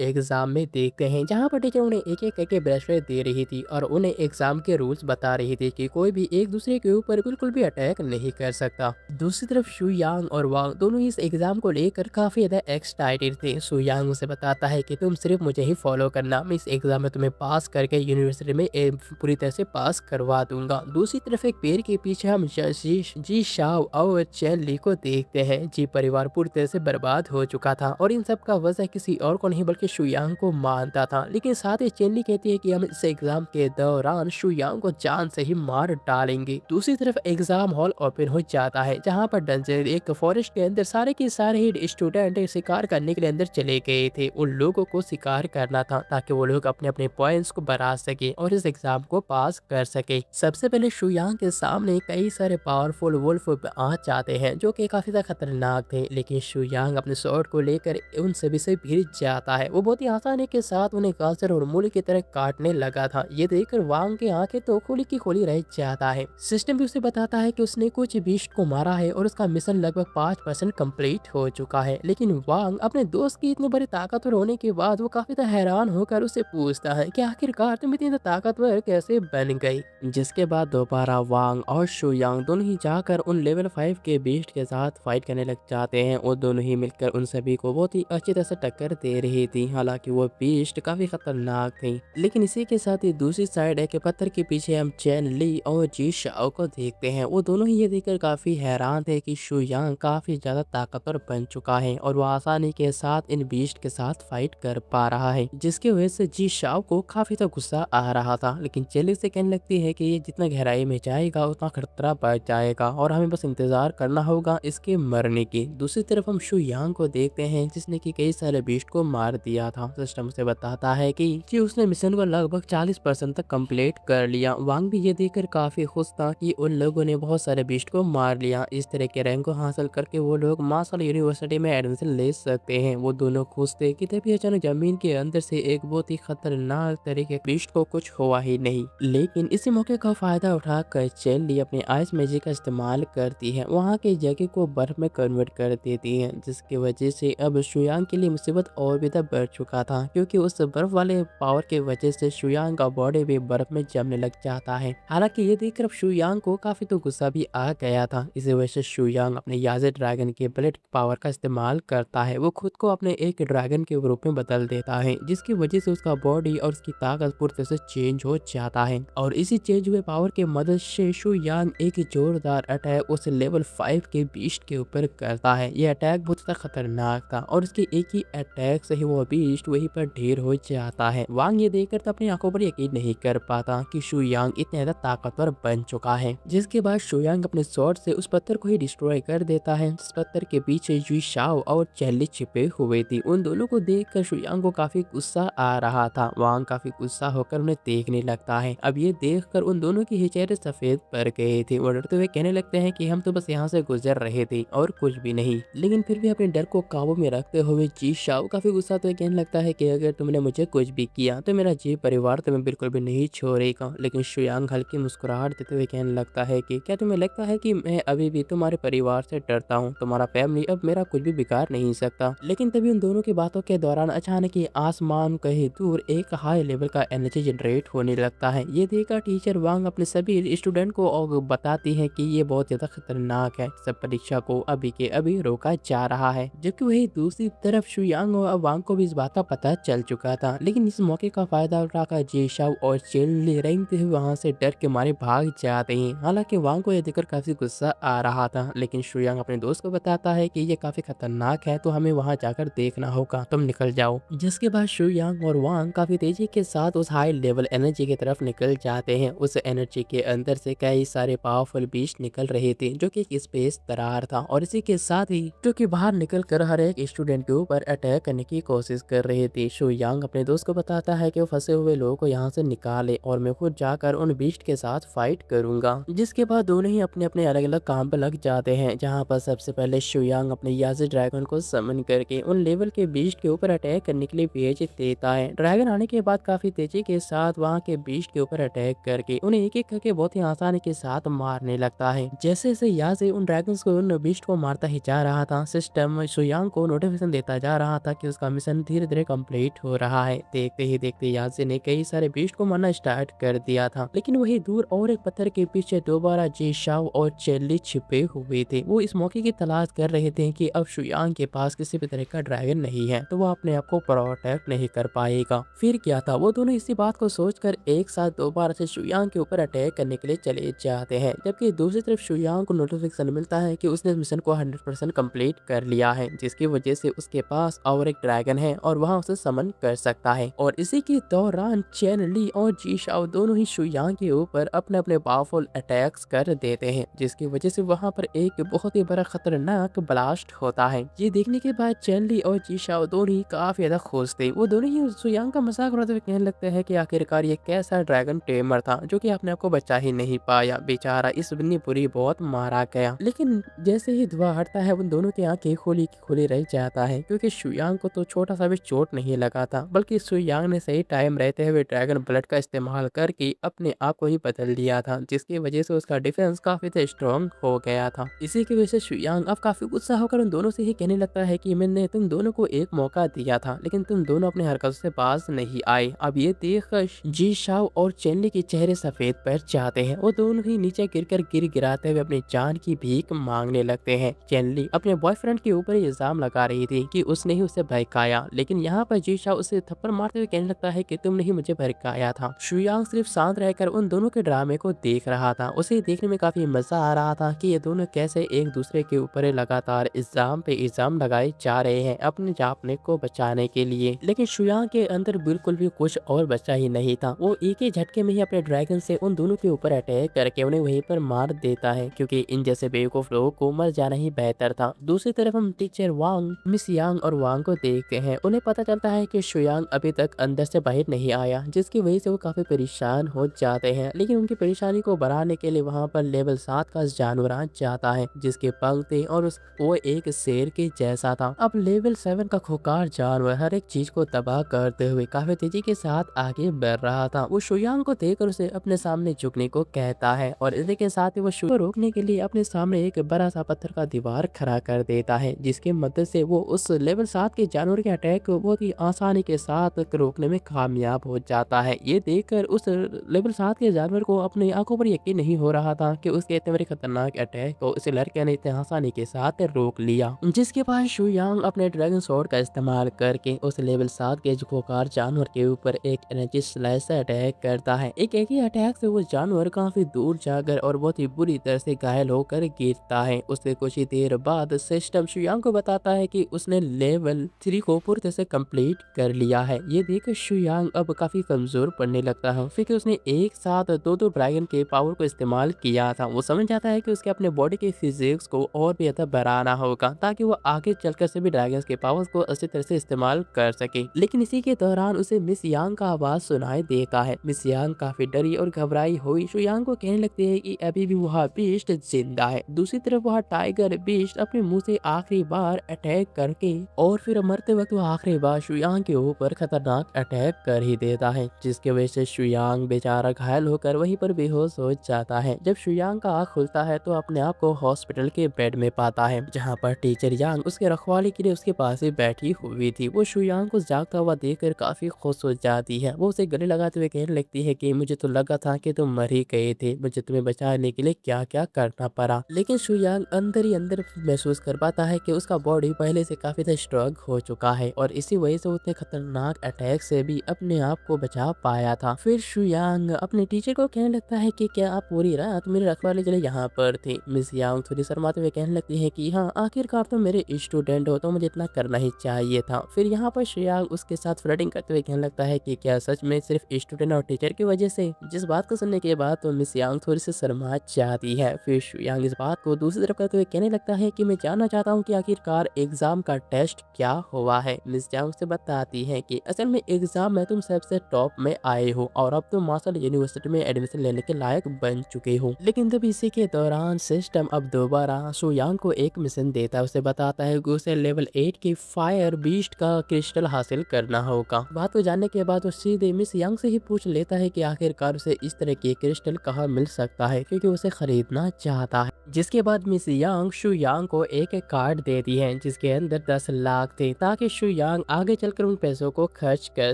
एग्जाम में देखते हैं, जहाँ पर टीचर उन्हें एक एक करके ब्रेसलेट दे रही थी और उन्हें एग्जाम के रूल्स बता रही थी कि कोई भी एक दूसरे के ऊपर बिल्कुल भी अटैक नहीं कर सकता। दूसरी तरफ शुयांग और वांग दोनों ही इस एग्जाम को लेकर काफी ज्यादा एक्साइटेड थे। शुयांग उसे बताता है कि तुम सिर्फ मुझे ही फॉलो करना, मैं इस एग्जाम में तुम्हें पास करके यूनिवर्सिटी में पूरी तरह से पास करवा दूंगा। दूसरी तरफ एक पेड़ के पीछे हम जी शाओ और चैन ली को देखते हैं। जी परिवार पूरी तरह से बर्बाद हो चुका था और इन सब का वजह किसी और को नहीं बल्कि शुयांग को मानता था। लेकिन साथ ही चैन ली कहती है कि हम इस एग्जाम के दौरान शुयांग को जान से ही मार डालेंगे। दूसरी तरफ एग्जाम हॉल ओपन हो जाता है, जहाँ पर डंजर एक फॉरेस्ट के अंदर सारे के सारे ही स्टूडेंट शिकार करने के लिए अंदर चले गए थे। उन लोगों को शिकार करना था ताकि वो लोग अपने अपने पॉइंट्स को बढ़ा सके और इस एग्जाम को पास कर सके। सबसे पहले शुयांग के सामने कई सारे पावरफुल वुल्फ आ जाते हैं जो कि काफी ज्यादा खतरनाक थे, लेकिन शुयांग अपने स्वॉर्ड को लेकर उन सभी से भिड़ जाता है। वो बहुत ही आसानी के साथ उन्हें गाजर और मूली की तरह काटने लगा था। ये देखकर वांग की आंखें तो खोली की खोली रह जाता है। सिस्टम भी उसे बताता है कि उसने कुछ बीस्ट को मारा है और उसका मिशन लगभग 5% कंप्लीट हो चुका है। लेकिन वांग अपने दोस्त की इतनी बड़ी ताकतवर होने के बाद वो काफी हैरान होकर उससे पूछता है कि आखिरकार तुम इतनी ताकतवर कैसे बन गई। जिसके बाद दोबारा वांग और शुयांग दोनों ही जाकर उन लेवल 5 के बीस्ट के साथ फाइट करने लग जाते हैं और दोनों ही मिलकर उन सभी को बहुत ही अच्छी तरह से टक्कर दे रही थी। हालांकि वो बीस्ट काफी खतरनाक थी। लेकिन इसी के साथ ही दूसरी साइड है कि पत्थर के पीछे हम चैन ली और जी शाओ को देखते हैं। वो दोनों ही ये देखकर काफी हैरान थे कि शुयांग काफी ज्यादा ताकतवर बन चुका है और वो आसानी के साथ इन बीस्ट के साथ फाइट कर पा रहा है, जिसकी वजह से जी शाओ को काफी तो गुस्सा आ रहा था। लेकिन चेली से कहने लगती है कि ये जितना गहराई में जाएगा उतना खतरा बढ़ जाएगा और हमें बस इंतजार करना होगा इसके मरने की। दूसरी तरफ हम शुयांग को देखते हैं जिसने कि कई सारे बीस्ट को मार दिया था। सिस्टम से बताता है कि उसने मिशन को लगभग 40% तक कंप्लीट कर लिया। वांग भी ये देखकर काफी खुश था कि उन लोगों ने बहुत सारे बीस्ट को मार लिया। इस तरह के रैंक को हासिल करके वो लोग मार्शल यूनिवर्सिटी में एडमिशन ले सकते हैं। वो दोनों खुश थे कि तभी अचानक जमीन के अंदर से एक बहुत ही खतरनाक तरीके बीस्ट को कुछ हुआ ही नहीं। लेकिन इसी मौके का फायदा उठाकर चैन ली अपनी आइस मैजिक का इस्तेमाल करती है, वहाँ की जगह को बर्फ में कन्वर्ट कर देती है, जिसकी वजह से अब शुयांग के लिए मुसीबत और भी बढ़ चुका था क्योंकि उस बर्फ वाले पावर की वजह से शुयांग का बॉडी भी बर्फ में जमने लग जाता है। हालांकि ये देखकर शुयांग को काफी तो गुस्सा भी आ गया था। इसी वजह से शुयांग अपने याजे ड्रैगन के ब्लेड पावर का इस्तेमाल करता है। वो खुद को अपने एक ड्रैगन के रूप में बदल देता है, जिसकी वजह से उसका बॉडी और उसकी ताकत पूरी तरह से चेंज हो जाता है। और इसी चेंज हुए पावर के मदद से शुयांग एक जोरदार अटैक उस लेवल 5 के बीस्ट के ऊपर करता है। ये अटैक बहुत ज्यादा खतरनाक था और उसके एक ही अटैक से ही वो बीस्ट वहीं पर ढेर हो जाता है। वांग ये देखकर तो अपनी आंखों पर पर यकीन नहीं कर पाता कि शु यांग इतना ज़्यादा ताकतवर बन चुका है। जिसके बाद शु यांग अपने स्वॉर्ड से उस पत्थर को ही डिस्ट्रॉय कर देता है जिस पत्थर के पीछे जुई शाओ और चेन ली छिपे हुए थी। उन दोनों को देखकर शु यांग को काफी गुस्सा आ रहा था। वांग काफी गुस्सा होकर उन्हें देखने लगता है। अब ये देखकर उन दोनों के ही चेहरे सफेद पड़ गए थे। वो डरते हुए कहने लगते हैं कि हम तो बस यहाँ से गुजर रहे थे और कुछ भी नहीं। लेकिन फिर भी अपने डर को काबू में रखते हुए जी शाओ काफी गुस्सा होते हुए कहने लगता है कि अगर तुमने मुझे कुछ भी किया तो मेरा जी परिवार तुम्हें बिल्कुल भी नहीं छोड़ेगा। लेकिन शु यांग हल्की मुस्कुराहट देते हुए कहने लगता है कि क्या तुम्हें लगता है कि मैं अभी भी तुम्हारे परिवार से डरता हूँ? तुम्हारा फैमिली अब मेरा कुछ भी बिगाड़ नहीं सकता। लेकिन तभी उन दोनों की बातों के दौरान अचानक ही आसमान कहीं दूर एक हाई लेवल का एनर्जी जनरेट होने लगता है। ये देखकर टीचर वांग अपने सभी स्टूडेंट को और बताती है कि ये बहुत ज्यादा खतरनाक है, सब परीक्षा को अभी के अभी रोका जा रहा है। जबकि वही दूसरी तरफ शु यांग और वांग को भी इस बात का पता चल चुका था। लेकिन इस मौके का फायदा उठाकर जे शाओ और चेन रेंगते हुए वहां से डर के मारे भाग जाते हैं। हालांकि वांग को यह देखकर काफी गुस्सा आ रहा था, लेकिन शु यांग अपने दोस्त को बताता है कि ये काफी खतरनाक है तो हमें वहां जाकर देखना होगा, तुम निकल जाओ। जिसके बाद शु यांग और वांग काफी तेजी के साथ उस हाई लेवल एनर्जी की तरफ निकल जाते हैं। उस एनर्जी के अंदर से कई सारे पावरफुल बीस्ट निकल रहे थे जो कि एक स्पेस दरार था और इसी के साथ ही जो कि बाहर निकल कर हर एक स्टूडेंट के ऊपर अटैक करने की कोशिश कर रहे थे। शु यांग अपने दोस्त को बताता है कि वो फंसे हुए लोगों को यहाँ से निकाले और मैं खुद जाकर उन बीस्ट के साथ फाइट करूंगा। जिसके बाद दोनों ही अपने अपने अलग अलग काम पर लग जाते हैं, जहाँ पर सबसे पहले शु यांग अपने याज़ी ड्रैगन को समन करके उन लेवल के बीस्ट के ऊपर अटैक करने के लिए भेज देता है। ड्रैगन आने के बाद काफी तेजी के साथ वहाँ के बीस्ट के ऊपर अटैक करके उन्हें एक एक करके बहुत ही आसानी के साथ मारने लगता है। जैसे जैसे याज़ी उन ड्रैगन्स को उन बीस्ट को मारता ही जा रहा था, सिस्टम शु यांग को नोटिफिकेशन देता जा रहा था कि उसका मिशन धीरे धीरे कंप्लीट हो रहा है। देखते ही देखते याज़ी ने कई सारे बीस्ट को मारना स्टार्ट कर दिया था। लेकिन वही दूर और एक पत्थर के पीछे दोबारा जे शाओ और चेल्ली छिपे हुए थे। वो इस मौके की तलाश कर रहे थे कि अब शु यांग के पास किसी भी तरह का ड्रैगन नहीं है तो वो अपने आप को प्रोटेक्ट नहीं कर पाएगा। फिर क्या था, वो दोनों इसी बात को सोचकर एक साथ दोबारा से शु यांग के ऊपर अटैक करने के लिए चले जाते हैं। जबकि दूसरी तरफ शु यांग को नोटिफिकेशन मिलता है कि उसने मिशन को 100% कंप्लीट कर लिया है, जिसकी वजह से उसके पास और एक ड्रैगन है और वहां उसे समन कर सकता है। और इसी के दौरान चेन ली और जी शाओ दोनों ही शु यांग के ऊपर अपने अपने पावरफुल अटैक्स कर देते हैं, जिसकी वजह से वहां पर एक बहुत ही बड़ा खतरनाक ब्लास्ट होता है। ये देखने के बाद चेन ली और जी शाओ दोनों ही काफी ज्यादा खुश थे। वो दोनों ही शु यांग का मजाक उड़ाते हुए कहने लगते हैं कि आखिरकार ये कैसा ड्रैगन टेमर था जो कि अपने आप को बचा ही नहीं पाया, बेचारा इस बन्नी पूरी बहुत मारा गया। लेकिन जैसे ही धुआं हटता है उन दोनों की आंखें खुली की खुली रह जाता है, क्योंकि शु यांग को तो छोटा सा भी चोट नहीं लगा था, बल्कि शु यांग ने सही टाइम रहते हुए ड्रैगन ब्लड का इस्तेमाल करके अपने आप को ही बदल दिया था, जिसकी वजह से उसका डिफेंस काफी स्ट्रॉन्ग हो गया था। इसी की वजह से शु यांग अब काफी गुस्सा होकर उन दोनों से ही कहने लगता है कि मैंने तुम दोनों को एक मौका दिया था, लेकिन तुम दोनों अपने हरकतों से बाज नहीं आए। अब ये देखकर जी शाओ और चेनली के चेहरे सफेद पड़ जाते हैं। वो दोनों ही नीचे गिरकर गिराते हुए अपनी जान की भीख मांगने लगते हैं। चेनली अपने बॉयफ्रेंड के ऊपर इल्जाम लगा रही थी कि उसने ही उसे भड़काया, लेकिन यहाँ पर जी शाओ उसे थप्पड़ मारते हुए कहने लगता है कि तुमने ही मुझे भड़काया था। शु यांग सिर्फ शांत रहकर उन दोनों के ड्रामे को देख रहा था। उसे देखने में काफी मजा आ रहा था कि ये दोनों कैसे एक दूसरे के ऊपर लगातार इल्जाम पे इल्जाम लगाए जा रहे हैं अपने जापने को बचाने के लिए। लेकिन शु यांग के अंदर बिल्कुल भी कुछ और बचा ही नहीं था। वो एक ही झटके में ही अपने ड्रैगन से उन दोनों के ऊपर अटैक करके उन्हें वहीं पर मार देता है, क्योंकि इन जैसे बेवकूफ लोगों को मर जाना ही बेहतर था। दूसरी तरफ हम टीचर वांग, मिस यांग और वांग को देखते हैं। उन्हें पता चलता है कि शु यांग अभी तक अंदर से बाहर नहीं आया, जिसकी वजह से वो काफी परेशान हो जाते हैं। लेकिन उनकी परेशानी को बढ़ाने के लिए वहाँ पर लेवल 7 का जानवर आ जाता है, जिसके पंख थे और वो एक शेर के जैसा था। अब लेवल 7 का खुंखार जानवर हर एक चीज को तबाह करते हुए काफी तेजी के साथ आगे बढ़ रहा था। वो शु यांग को देखकर उसे अपने सामने झुकने को कहता है और इसी के साथ ही वो शु को रोकने के लिए अपने सामने एक बड़ा सा पत्थर का दीवार खड़ा कर देता है, जिसकी मदद से वो उस लेवल 7 के जानवर के अटैक को बहुत ही आसानी के साथ रोकने में कामयाब हो जाता है। ये देखकर उस लेवल 7 के जानवर को अपनी आंखों पर यकीन नहीं हो रहा था कि उसके इतने बड़े खतरनाक अटैक को उस लड़के ने इतने आसानी के साथ रोक लिया। जिसके बाद शु यांग अपने ड्रैगन स्वॉर्ड का इस्तेमाल करके उस लेवल 7 के खुंखार जानवर के ऊपर एक एनर्जी स्लैश से अटैक करता है। एक ही अटैक से वो जानवर काफी दूर जाकर और बहुत ही बुरी तरह से घायल होकर गिरता है। उससे कुछ ही देर बाद सिस्टम शु यांग को बताता है कि उसने लेवल 3 को पूरी तरह से कंप्लीट कर लिया है। ये देख शु यांग अब काफी कमज़ोर पड़ने लगता है। फिर उसने एक साथ दो ड्रैगन के पावर को इस्तेमाल किया था। वो समझ जाता है कि उसके अपने बॉडी के फिजिक्स को और भी ज़्यादा बढ़ाना होगा ताकि वो आगे चलकर सभी ड्रैगन्स के पावर्स को अच्छी तरह से इस्तेमाल कर सके। लेकिन इसी के दौरान उसे मिस यांग का आवाज़ सुनाई देता है। मिस यांग काफ़ी डरी और घबराई हुई शु यांग को कहने लगती है कि अभी भी वह बीस्ट जिंदा है। दूसरी तरफ वह टाइगर बीस्ट अपने मुंह से आखिरी बार अटैक करके और फिर मरते वक्त वो आखिरी बार शु यांग के ऊपर खतरनाक अटैक कर ही देता है, जिसकी वजह से शु यांग बेचारा घायल होकर वहीं पर बेहोश हो जाता है। जब शु यांग का आँख खुलता है तो अपने आप को हॉस्पिटल के बेड में पाता है, जहाँ पर टीचर यांग उसके रखवाली के लिए उसके पास ही बैठी हुई थी। वो शु यांग को जागता हुआ देखकर काफी खुश हो जाती है। वो उसे गले लगाते हुए कहने लगती है कि मुझे तो लगा था कि तुम मर ही गए थे, मुझे तुम्हें बचाने के लिए क्या क्या करना पड़ा। लेकिन शु यांग अंदर ही अंदर महसूस कर पाता है कि उसका बॉडी पहले से काफी ज्यादा स्ट्रॉन्ग हो चुका है और इसी वजह से उतने खतरनाक अटैक से भी अपने आप को बचा पाया था। फिर शु यांग अपने टीचर को कहने लगता है कि क्या आप पूरी रात मेरे रखवाले के लिए यहाँ पर थे। मिस यांग थोड़ी शर्माते हुए कहने लगती है कि हाँ, आखिरकार तो मेरे स्टूडेंट हो तो मुझे इतना करना ही चाहिए था। फिर यहाँ पर शु यांग उसके साथ फ्लर्टिंग करते हुए कहने लगता है कि क्या सच में सिर्फ स्टूडेंट और टीचर की वजह से। जिस बात को सुनने के बाद तो मिस यांग थोड़ी सी शर्मा जाती है। फिर शु यांग इस बात को दूसरी तरफ करते हुए कहने लगता है कि मैं जानना चाहता हूँ कि आखिरकार एग्जाम का टेस्ट क्या हुआ है। मिस यांग से बताती है कि असल में एग्जाम में तुम सबसे टॉप में आए हो और अब तुम मार्शल यूनिवर्सिटी में एडमिशन लेने के लायक बन चुके हो। लेकिन तब इसी के दौरान सिस्टम अब दोबारा शु यांग को एक मिशन देता है। उसे बताता है कि उसे लेवल 8 की फायर बीस्ट का क्रिस्टल हासिल करना होगा। बात को जानने के बाद वो सीधे मिस यांग से ही पूछ लेता है कि आखिरकार उसे इस तरह की क्रिस्टल कहाँ मिल सकता है, क्योंकि उसे खरीदना चाहता है। जिसके बाद मिस यांग शु यांग को एक कार्ड देती है जिसके अंदर 10 लाख थे, ताकि शु यांग आगे चलकर उन पैसों को खर्च कर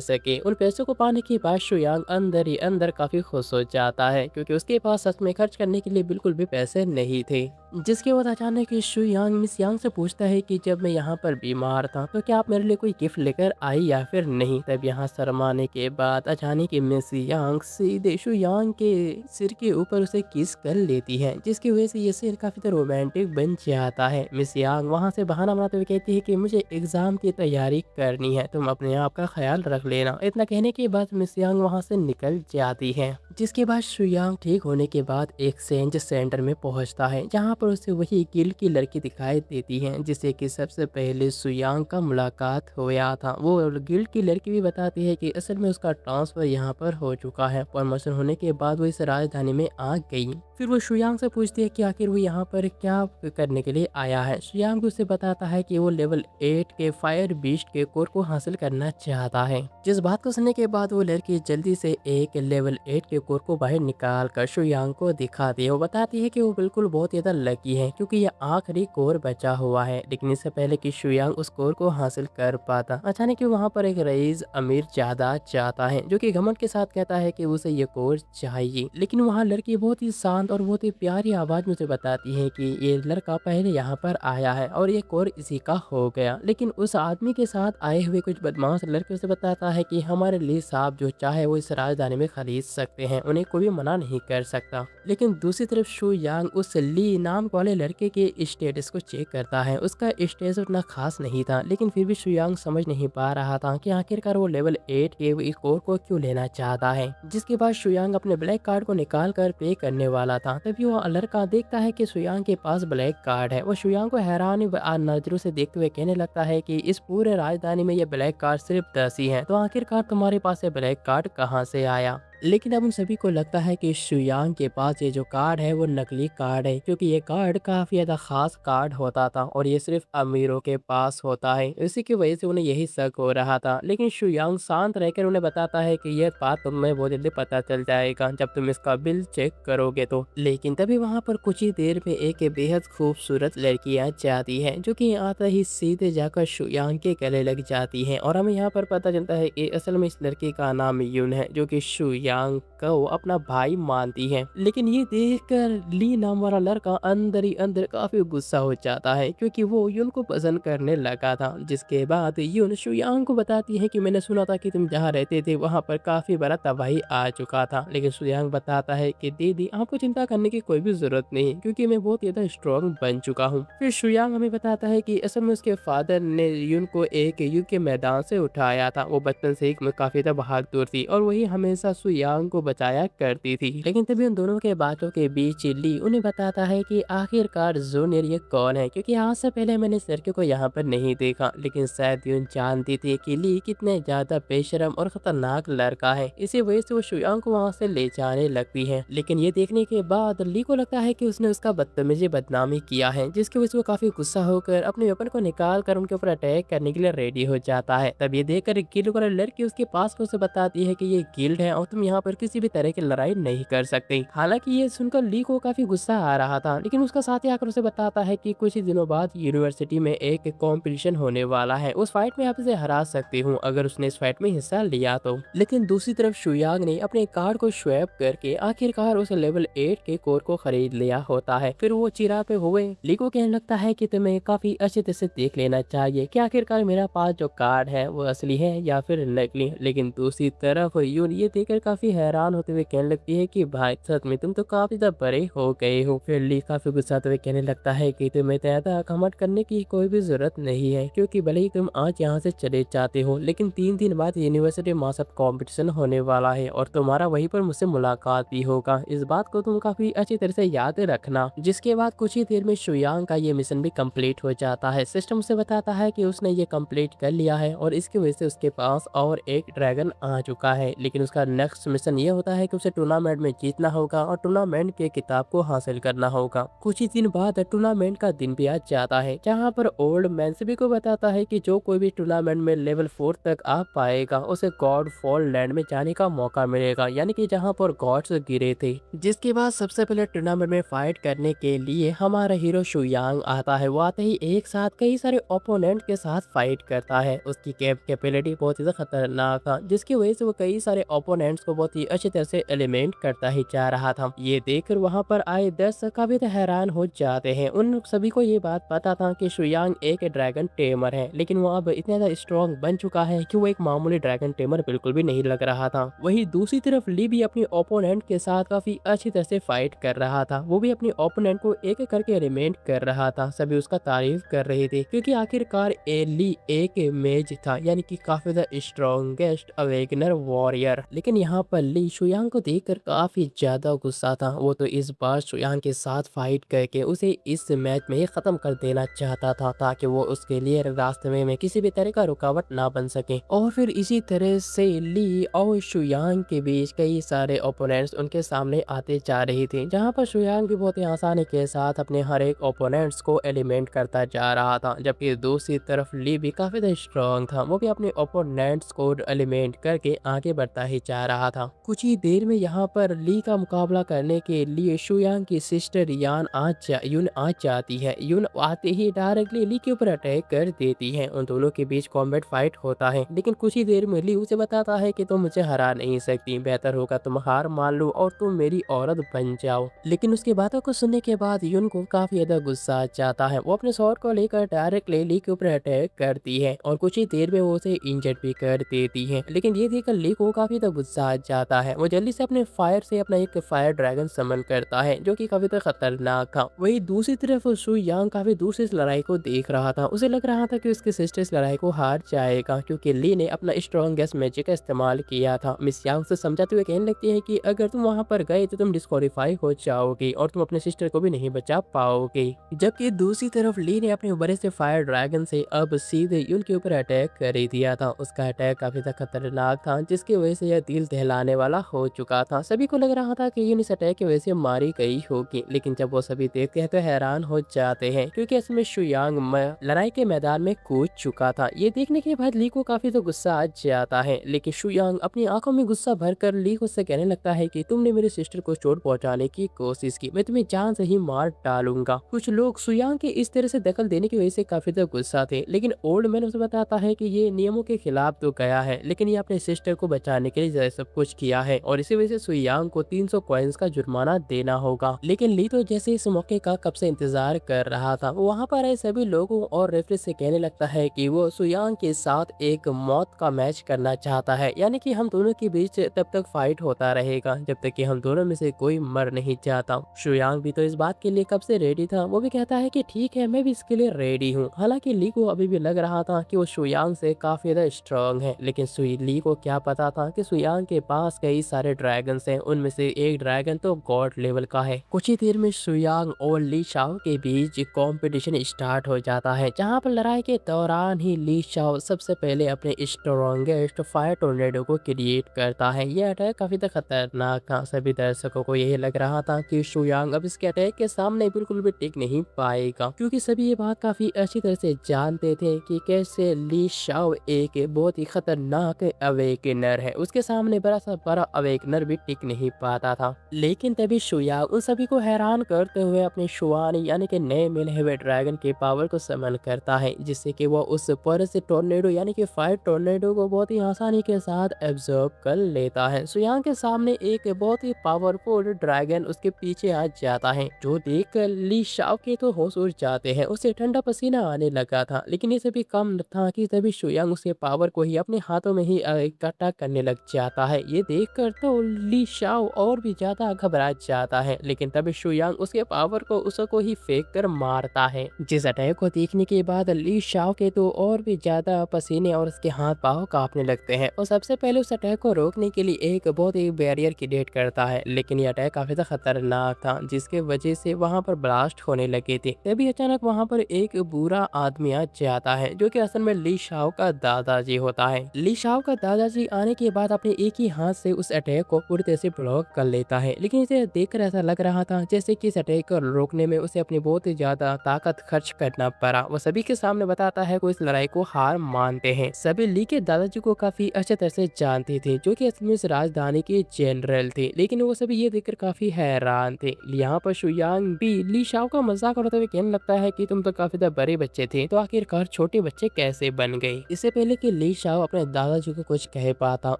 सके। उन पैसों को पाने के बाद शु यांग अंदर ही अंदर काफी खुश हो जाता है, क्योंकि उसके पास सच में खर्च करने के लिए बिल्कुल भी पैसे नहीं थे। जिसके बाद अचानक शु यांग मिस यांग से पूछता है कि जब मैं यहाँ पर बीमार था तो क्या आप मेरे लिए कोई गिफ्ट लेकर आई या फिर नहीं। तब यहाँ शर्माने के बाद अचानक मिस यांग सीधे शु यांग के सिर के ऊपर उसे किस कर लेती है, जिसकी वजह से ये सीन काफी रोमांटिक बन जाता है। मिस यांग वहाँ से बहाना बनाते हुए कहती है कि मुझे एग्जाम की तैयारी करनी है, तुम अपने आप का ख्याल रख लेना। इतना कहने के बाद मिस यांग वहाँ से निकल जाती है। जिसके बाद शु यांग ठीक होने के बाद एक एक्सचेंज सेंटर में पहुंचता है, जहां पर उसे वही गिल्ड की लड़की दिखाई देती है जिससे कि सबसे पहले शु यांग का मुलाकात हुआ था। वो गिल्ड की लड़की भी बताती है कि असल में उसका ट्रांसफर यहाँ पर हो चुका है। प्रमोशन होने के बाद वो इस राजधानी में आ गई। फिर वो शु यांग से पूछती है कि आखिर वो यहाँ पर क्या करने के लिए आया है। शु यांग उसे बताता है कि वो लेवल 8 के फायर बीस्ट के कोर को हासिल करना चाहता है। जिस बात को सुनने के बाद वो लड़की जल्दी से एक लेवल 8 के कोर को बाहर निकाल कर शु यांग को दिखाती है। वो बताती है कि वो बिल्कुल बहुत ज़्यादा लकी है, क्योंकि ये आखिरी कोर बचा हुआ है। लेकिन इससे पहले कि शु यांग उस कोर को हासिल कर पाता, अचानक वहाँ पर एक रईस अमीर ज्यादा चाहता है, जो कि घमंड के साथ कहता है कि उसे ये कोर चाहिए। लेकिन वहाँ लड़की बहुत ही शांत और बहुत ही प्यारी आवाज में उसे बताती है कि ये लड़का पहले यहाँ पर आया है और ये कोर इसी का हो गया। लेकिन उस आदमी के साथ आए हुए कुछ बदमाश लड़के उसे बताता है कि हमारे लिए साहब जो चाहे वो इस राजधानी में खरीद सकते हैं, उन्हें कोई भी मना नहीं कर सकता। लेकिन दूसरी तरफ शु यांग उस ली नाम वाले लड़के के स्टेटस को चेक करता है। उसका स्टेटस उतना खास नहीं था, लेकिन फिर भी शु यांग समझ नहीं पा रहा था कि आखिरकार वो लेवल 8 के इस कोर को क्यों लेना चाहता है। जिसके बाद शु यांग अपने ब्लैक कार्ड को निकाल कर पे करने वाला था, तभी वो लड़का देखता है कि शु यांग के पास ब्लैक कार्ड है। वो शु यांग को हैरानी नजरों से देखते हुए कहने लगता है कि इस पूरे राजधानी में ये ब्लैक कार्ड सिर्फ 10 ही है, तो आखिरकार तुम्हारे पास ये ब्लैक कार्ड कहाँ से आया। लेकिन अब उन सभी को लगता है कि शु यांग के पास ये जो कार्ड है वो नकली कार्ड है, क्योंकि ये कार्ड काफी ज्यादा खास कार्ड होता था और ये सिर्फ अमीरों के पास होता है। इसी की वजह से उन्हें यही शक हो रहा था। लेकिन शु यांग शांत रहकर उन्हें बताता है कि यह बात तुम्हें बहुत जल्दी पता चल जाएगा जब तुम इसका बिल चेक करोगे तो। लेकिन तभी वहाँ पर कुछ ही देर में एक बेहद खूबसूरत लड़की आ जाती है, जो कि आता ही सीधे जाकर शु यांग के गले लग जाती है। और हमें यहाँ पर पता चलता है कि असल में इस लड़की का नाम यून है, जो कि शु शुयांग को अपना भाई मानती है। लेकिन ये देखकर ली नाम वाला लड़का अंदर ही अंदर काफी गुस्सा हो जाता है क्योंकि वो युन को पसंद करने लगा था। जिसके बाद युन शुयांग को बताती है कि मैंने सुना था कि तुम जहाँ रहते थे वहाँ पर काफी बड़ा तबाही आ चुका था। लेकिन शुयांग बताता है कि दीदी आपको चिंता करने की कोई भी जरूरत नहीं क्योंकि मैं बहुत ज्यादा स्ट्रॉन्ग बन चुका हूँ। फिर शुयांग हमें बताता है कि असल में उसके फादर ने युन को एक युद्ध के मैदान से उठाया था। वो बचपन से ही काफी ज्यादा बहादुर थी और वही हमेशा शुयांग को बचाया करती थी। लेकिन तभी उन दोनों के बातों के बीच ली उन्हें बताता है कि आखिरकार जूनियर ये कौन है, क्योंकि आज से पहले मैंने इस लड़के को यहाँ पर नहीं देखा। लेकिन शायद युन जानती थी कि ली कितने ज्यादा बेशरम और खतरनाक लड़का है, इसी वजह से वो शुयांग को वहाँ से ले जाने लगती है। लेकिन ये देखने के बाद ली को लगता है कि उसने उसका बदतमीजी बदनामी किया है, जिसकी वजह से वो काफी गुस्सा होकर अपने वेपन को निकाल कर उनके ऊपर अटैक करने के लिए रेडी हो जाता है। तब ये देखकर गिल्ड वाला लड़की उसके पास उसे बताती है कि ये गिल्ड है और तुम यहाँ पर किसी भी तरह की लड़ाई नहीं कर सकते। हालांकि ये सुनकर ली को काफी गुस्सा आ रहा था, लेकिन उसका साथी आकर उसे बताता है कि कुछ ही दिनों बाद यूनिवर्सिटी में एक कंपटीशन होने वाला है, उस फाइट में आप इसे हरा सकती हूँ अगर उसने इस फाइट में हिस्सा लिया तो। लेकिन दूसरी तरफ शुयांग ने अपने कार्ड को स्वैप करके आखिरकार उसे लेवल 8 के कोर को खरीद लिया होता है। फिर वो चिरा पे हुए ली को कहने लगता है कि तुम्हें काफी अच्छे तरह से देख लेना चाहिए कि आखिरकार मेरा पास जो कार्ड है वो असली है या फिर नकली। लेकिन दूसरी तरफ यून ये देखकर काफी हैरान होते हुए कहने लगती है कि भाई सच में तुम तो काफी ज्यादा बड़े हो गए हो। फिर ली काफी गुस्साते हुए कहने लगता है कि तुम्हें ज्यादा घमंड करने की कोई भी जरूरत नहीं है, क्योंकि भले ही तुम आज यहाँ से चले जाते हो लेकिन 3 दिन बाद यूनिवर्सिटी मास्टर कंपटीशन होने वाला है और तुम्हारा वहीं पर मुझसे मुलाकात भी होगा। इस बात को तुम काफी अच्छी तरह से याद रखना। जिसके बाद कुछ ही देर में शुयांग का ये मिशन भी कंप्लीट हो जाता है। सिस्टम उसे बताता है कि उसने ये कंप्लीट कर लिया है और इसकी वजह से उसके पास और एक ड्रैगन आ चुका है। लेकिन उसका नेक्स्ट मिशन ये होता है कि उसे टूर्नामेंट में जीतना होगा और टूर्नामेंट के किताब को हासिल करना होगा। कुछ ही दिन बाद टूर्नामेंट का दिन भी आ जाता है, जहाँ पर ओल्ड मैन सभी को बताता है कि जो कोई भी टूर्नामेंट में लेवल 4 तक आ पाएगा उसे गॉड फॉल लैंड में जाने का मौका मिलेगा, यानी कि जहाँ पर गॉड्स गिरे थे। जिसके बाद सबसे पहले टूर्नामेंट में फाइट करने के लिए हमारा हीरो शुयांग आता है। वो आते ही एक साथ कई सारे ओपोनेंट के साथ फाइट करता है। उसकी कैपेबिलिटी बहुत ही खतरनाक था, जिसकी वजह से वो कई सारे ओपोनेंट्स को बहुत ही अच्छी तरह से एलिमेंट करता ही जा रहा था। ये देखकर वहाँ पर आए दर्शक काफी हैरान हो जाते हैं। उन सभी को ये बात पता था कि शुयांग एक ड्रैगन टेमर है, लेकिन वो अब इतना ज्यादा स्ट्रॉन्ग बन चुका है कि वो एक मामूली ड्रैगन टेमर बिल्कुल भी नहीं लग रहा था। वहीं दूसरी तरफ ली भी अपने ओपोनेंट के साथ काफी अच्छी तरह से फाइट कर रहा था। वो भी अपने ओपोनेंट को एक एक करके एलिमेंट कर रहा था। सभी उसका तारीफ कर रहे थे क्योंकि आखिरकार ली एक मेज था, यानी कि काफी ज्यादा स्ट्रॉन्गेस्ट अवेकनर वॉरियर। लेकिन यहाँ पर ली शुयांग को देखकर काफी ज्यादा गुस्सा था। वो तो इस बार शुयांग के साथ फाइट करके उसे इस मैच में ही खत्म कर देना चाहता था, ताकि वो उसके लिए रास्ते में किसी भी तरह का रुकावट ना बन सके। और फिर इसी तरह से ली और शुयांग के बीच कई सारे ओपोनेंट्स उनके सामने आते जा रही थी, जहाँ पर शुयांग भी बहुत ही आसानी के साथ अपने हर एक ओपोनेंट्स को एलिमेंट करता जा रहा था। जबकि दूसरी तरफ ली भी काफी ज्यादा स्ट्रॉन्ग था। वो भी अपने ओपोनेंट्स को एलिमेंट करके आगे बढ़ता ही जा रहा था। कुछ ही देर में यहाँ पर ली का मुकाबला करने के लिए शुयांग की सिस्टर यून आ जाती है। यून आते ही डायरेक्टली ली के ऊपर अटैक कर देती है। उन दोनों के बीच कॉम्बैट फाइट होता है, लेकिन कुछ ही देर में ली उसे बताता है कि तुम मुझे हरा नहीं सकती, बेहतर होगा तुम हार मान लो और तुम मेरी औरत बन जाओ। लेकिन उसकी बातों को सुनने के बाद यून को काफी ज्यादा गुस्सा आ जाता है। वो अपने शॉट को लेकर डायरेक्टली ली के ऊपर अटैक करती है और कुछ ही देर में वो उसे इंजर्ड भी कर देती है। लेकिन ये देखकर ली को काफी ज्यादा गुस्सा आ जाता है। वो जल्दी से अपने फायर से अपना एक फायर ड्रैगन समन करता है, जो कि काफी ज्यादा खतरनाक था। वही दूसरी तरफ शुयांग काफी दूर से इस लड़ाई को देख रहा था। उसे लग रहा था कि उसके सिस्टर इस लड़ाई को हार जाएगा, क्योंकि ली ने अपना स्ट्रॉन्गेस्ट मैजिक का इस्तेमाल किया था। मिस यांग से समझाते हुए कहने लगती है कि अगर तुम वहां पर गए तो तुम डिस्क्वालीफाई हो जाओगे और तुम अपने सिस्टर को भी नहीं बचा पाओगे। जबकि दूसरी तरफ ली ने अपने बड़े से फायर ड्रैगन से अब सीधे यून के ऊपर अटैक कर ही दिया था। उसका अटैक काफी ज्यादा खतरनाक था, जिसकी वजह से यह दिल दहलाने वाला हो चुका था। सभी को लग रहा था कि यून इस अटैक की वजह से मारी गई होगी, लेकिन जब वो सभी देखते हैं तो हैरान हो जाते हैं, क्योंकि इसमें शुयांग लड़ाई के मैदान में कूद चुका था। ये देखने के बाद ली को काफी तो गुस्सा आ जाता है, लेकिन शुयांग अपनी आंखों में गुस्सा भरकर ली को उससे कहने लगता है कि तुमने मेरे सिस्टर को चोट पहुंचाने की कोशिश की, मैं तुम्हें जान से ही मार डालूंगा। कुछ लोग शुयांग के इस तरह से दखल देने की वजह से काफी ज्यादा गुस्सा थे, लेकिन ओल्ड मैन उसे बताता है कि ये नियमों के खिलाफ तो गया है, लेकिन ये अपने सिस्टर को बचाने के लिए सब कुछ कुछ किया है और इसी वजह से सुयांग को 300 कॉइंस का जुर्माना देना होगा। लेकिन ली तो जैसे इस मौके का कब से इंतजार कर रहा था, वहाँ पर आए सभी लोगों और रेफरी से कहने लगता है कि वो सुयांग के साथ एक मौत का मैच करना चाहता है, यानी कि हम दोनों के बीच तब तक फाइट होता रहेगा जब तक कि हम दोनों में से कोई मर नहीं जाता। सुयांग भी तो इस बात के लिए कब से रेडी था, वो भी कहता है कि ठीक है, मैं भी इसके लिए रेडी हूँ। हालांकि ली को अभी भी लग रहा था कि वो सुयांग से काफी ज्यादा स्ट्रांग है, लेकिन सुई ली को क्या पता था कि सुयांग के पास कई सारे ड्रैगन्स हैं, उनमें से एक ड्रैगन तो गॉड लेवल का है। कुछ ही देर में सुयांग और ली शाओ के बीच कंपटीशन स्टार्ट हो जाता है, जहां पर लड़ाई के दौरान ही ली शाओ सबसे पहले अपने स्ट्रॉन्गेस्ट फायर टोर्नेडो को क्रिएट करता है। यह अटैक काफी खतरनाक था, सभी दर्शकों को यही लग रहा था कि सुयांग अब इसके अटैक के सामने बिल्कुल भी टिक नहीं पाएगा, क्योंकि सभी ये बात काफी अच्छी तरह से जानते थे कि कैसे ली शाओ एक बहुत ही खतरनाक अवेकनर है, उसके सामने बड़ा सा बड़ा अवेकनर भी टिक नहीं पाता था। लेकिन तभी शुयांग उन सभी को हैरान करते हुए अपने शुआन यानी कि नए मिले हुए ड्रैगन के पावर को समन करता है, जिससे कि वो उस पर से टोर्नेडो यानी कि फायर टोर्नेडो को बहुत ही आसानी के साथ एब्जॉर्ब कर लेता है। शुयांग के सामने एक बहुत ही पावरफुल ड्रैगन उसके पीछे आ जाता है, जो देखकर ली शाओ के तो होश उड़ जाते हैं, उसे ठंडा पसीना आने लगा था। लेकिन ये सभी कम था कि तभी शुयांग उसके पावर को ही अपने हाथों में ही इकट्ठा करने लग जाता है। ये देखकर तो ली शाओ और भी ज्यादा घबरा जाता है, लेकिन तभी शुयांग उसके पावर को उसको ही फेंक कर मारता है, जिस अटैक को देखने के बाद ली शाओ के तो और भी ज्यादा पसीने और उसके हाथ पाँव कांपने लगते हैं और सबसे पहले उस अटैक को रोकने के लिए एक बहुत ही बैरियर क्रिएट करता है। लेकिन ये अटैक काफी खतरनाक था, जिसके वजह से वहां पर ब्लास्ट होने लगे थे। तभी अचानक वहां पर एक बुरा आदमी आ जाता है, जो कि असल में ली शाओ का दादाजी होता है। ली शाओ का दादाजी आने के बाद अपने एक ही हाथ से उस अटैक को पूरी तरह से ब्लॉक कर लेता है, लेकिन इसे देखकर ऐसा लग रहा था जैसे कि इस अटैक को रोकने में उसे अपनी बहुत ही ज्यादा ताकत खर्च करना पड़ा। वो सभी के सामने बताता है कि इस लड़ाई को हार मानते हैं। सभी ली के दादाजी को काफी अच्छे तरह से जानते थे, जो कि असल में इस राजधानी के जनरल थे, लेकिन वो सभी ये देखकर काफी हैरान थे। यहाँ पर शुयांग भी ली शाओ का मजाक उड़ाते हुए कहने लगता है कि तुम तो काफी ज्यादा बड़े बच्चे थे, तो आखिरकार छोटे बच्चे कैसे बन गए। इससे पहले कि ली शाओ अपने दादाजी को कुछ कह पाता,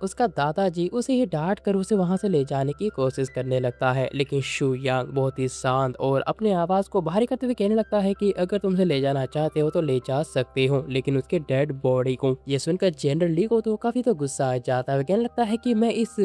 उसका दादाजी उसे ही डांट कर उसे वहां से ले जाने की कोशिश करने लगता है। लेकिन शुयांग बहुत ही शांत और अपने आवाज को भारी करते हुए कहने लगता है कि अगर तुमसे ले जाना चाहते हो तो ले जा सकते हो, लेकिन उसके डेड बॉडी को। ये सुनकर जनरल ली को तो काफी तो गुस्सा आ जाता है, कहने लगता है कि मैं इस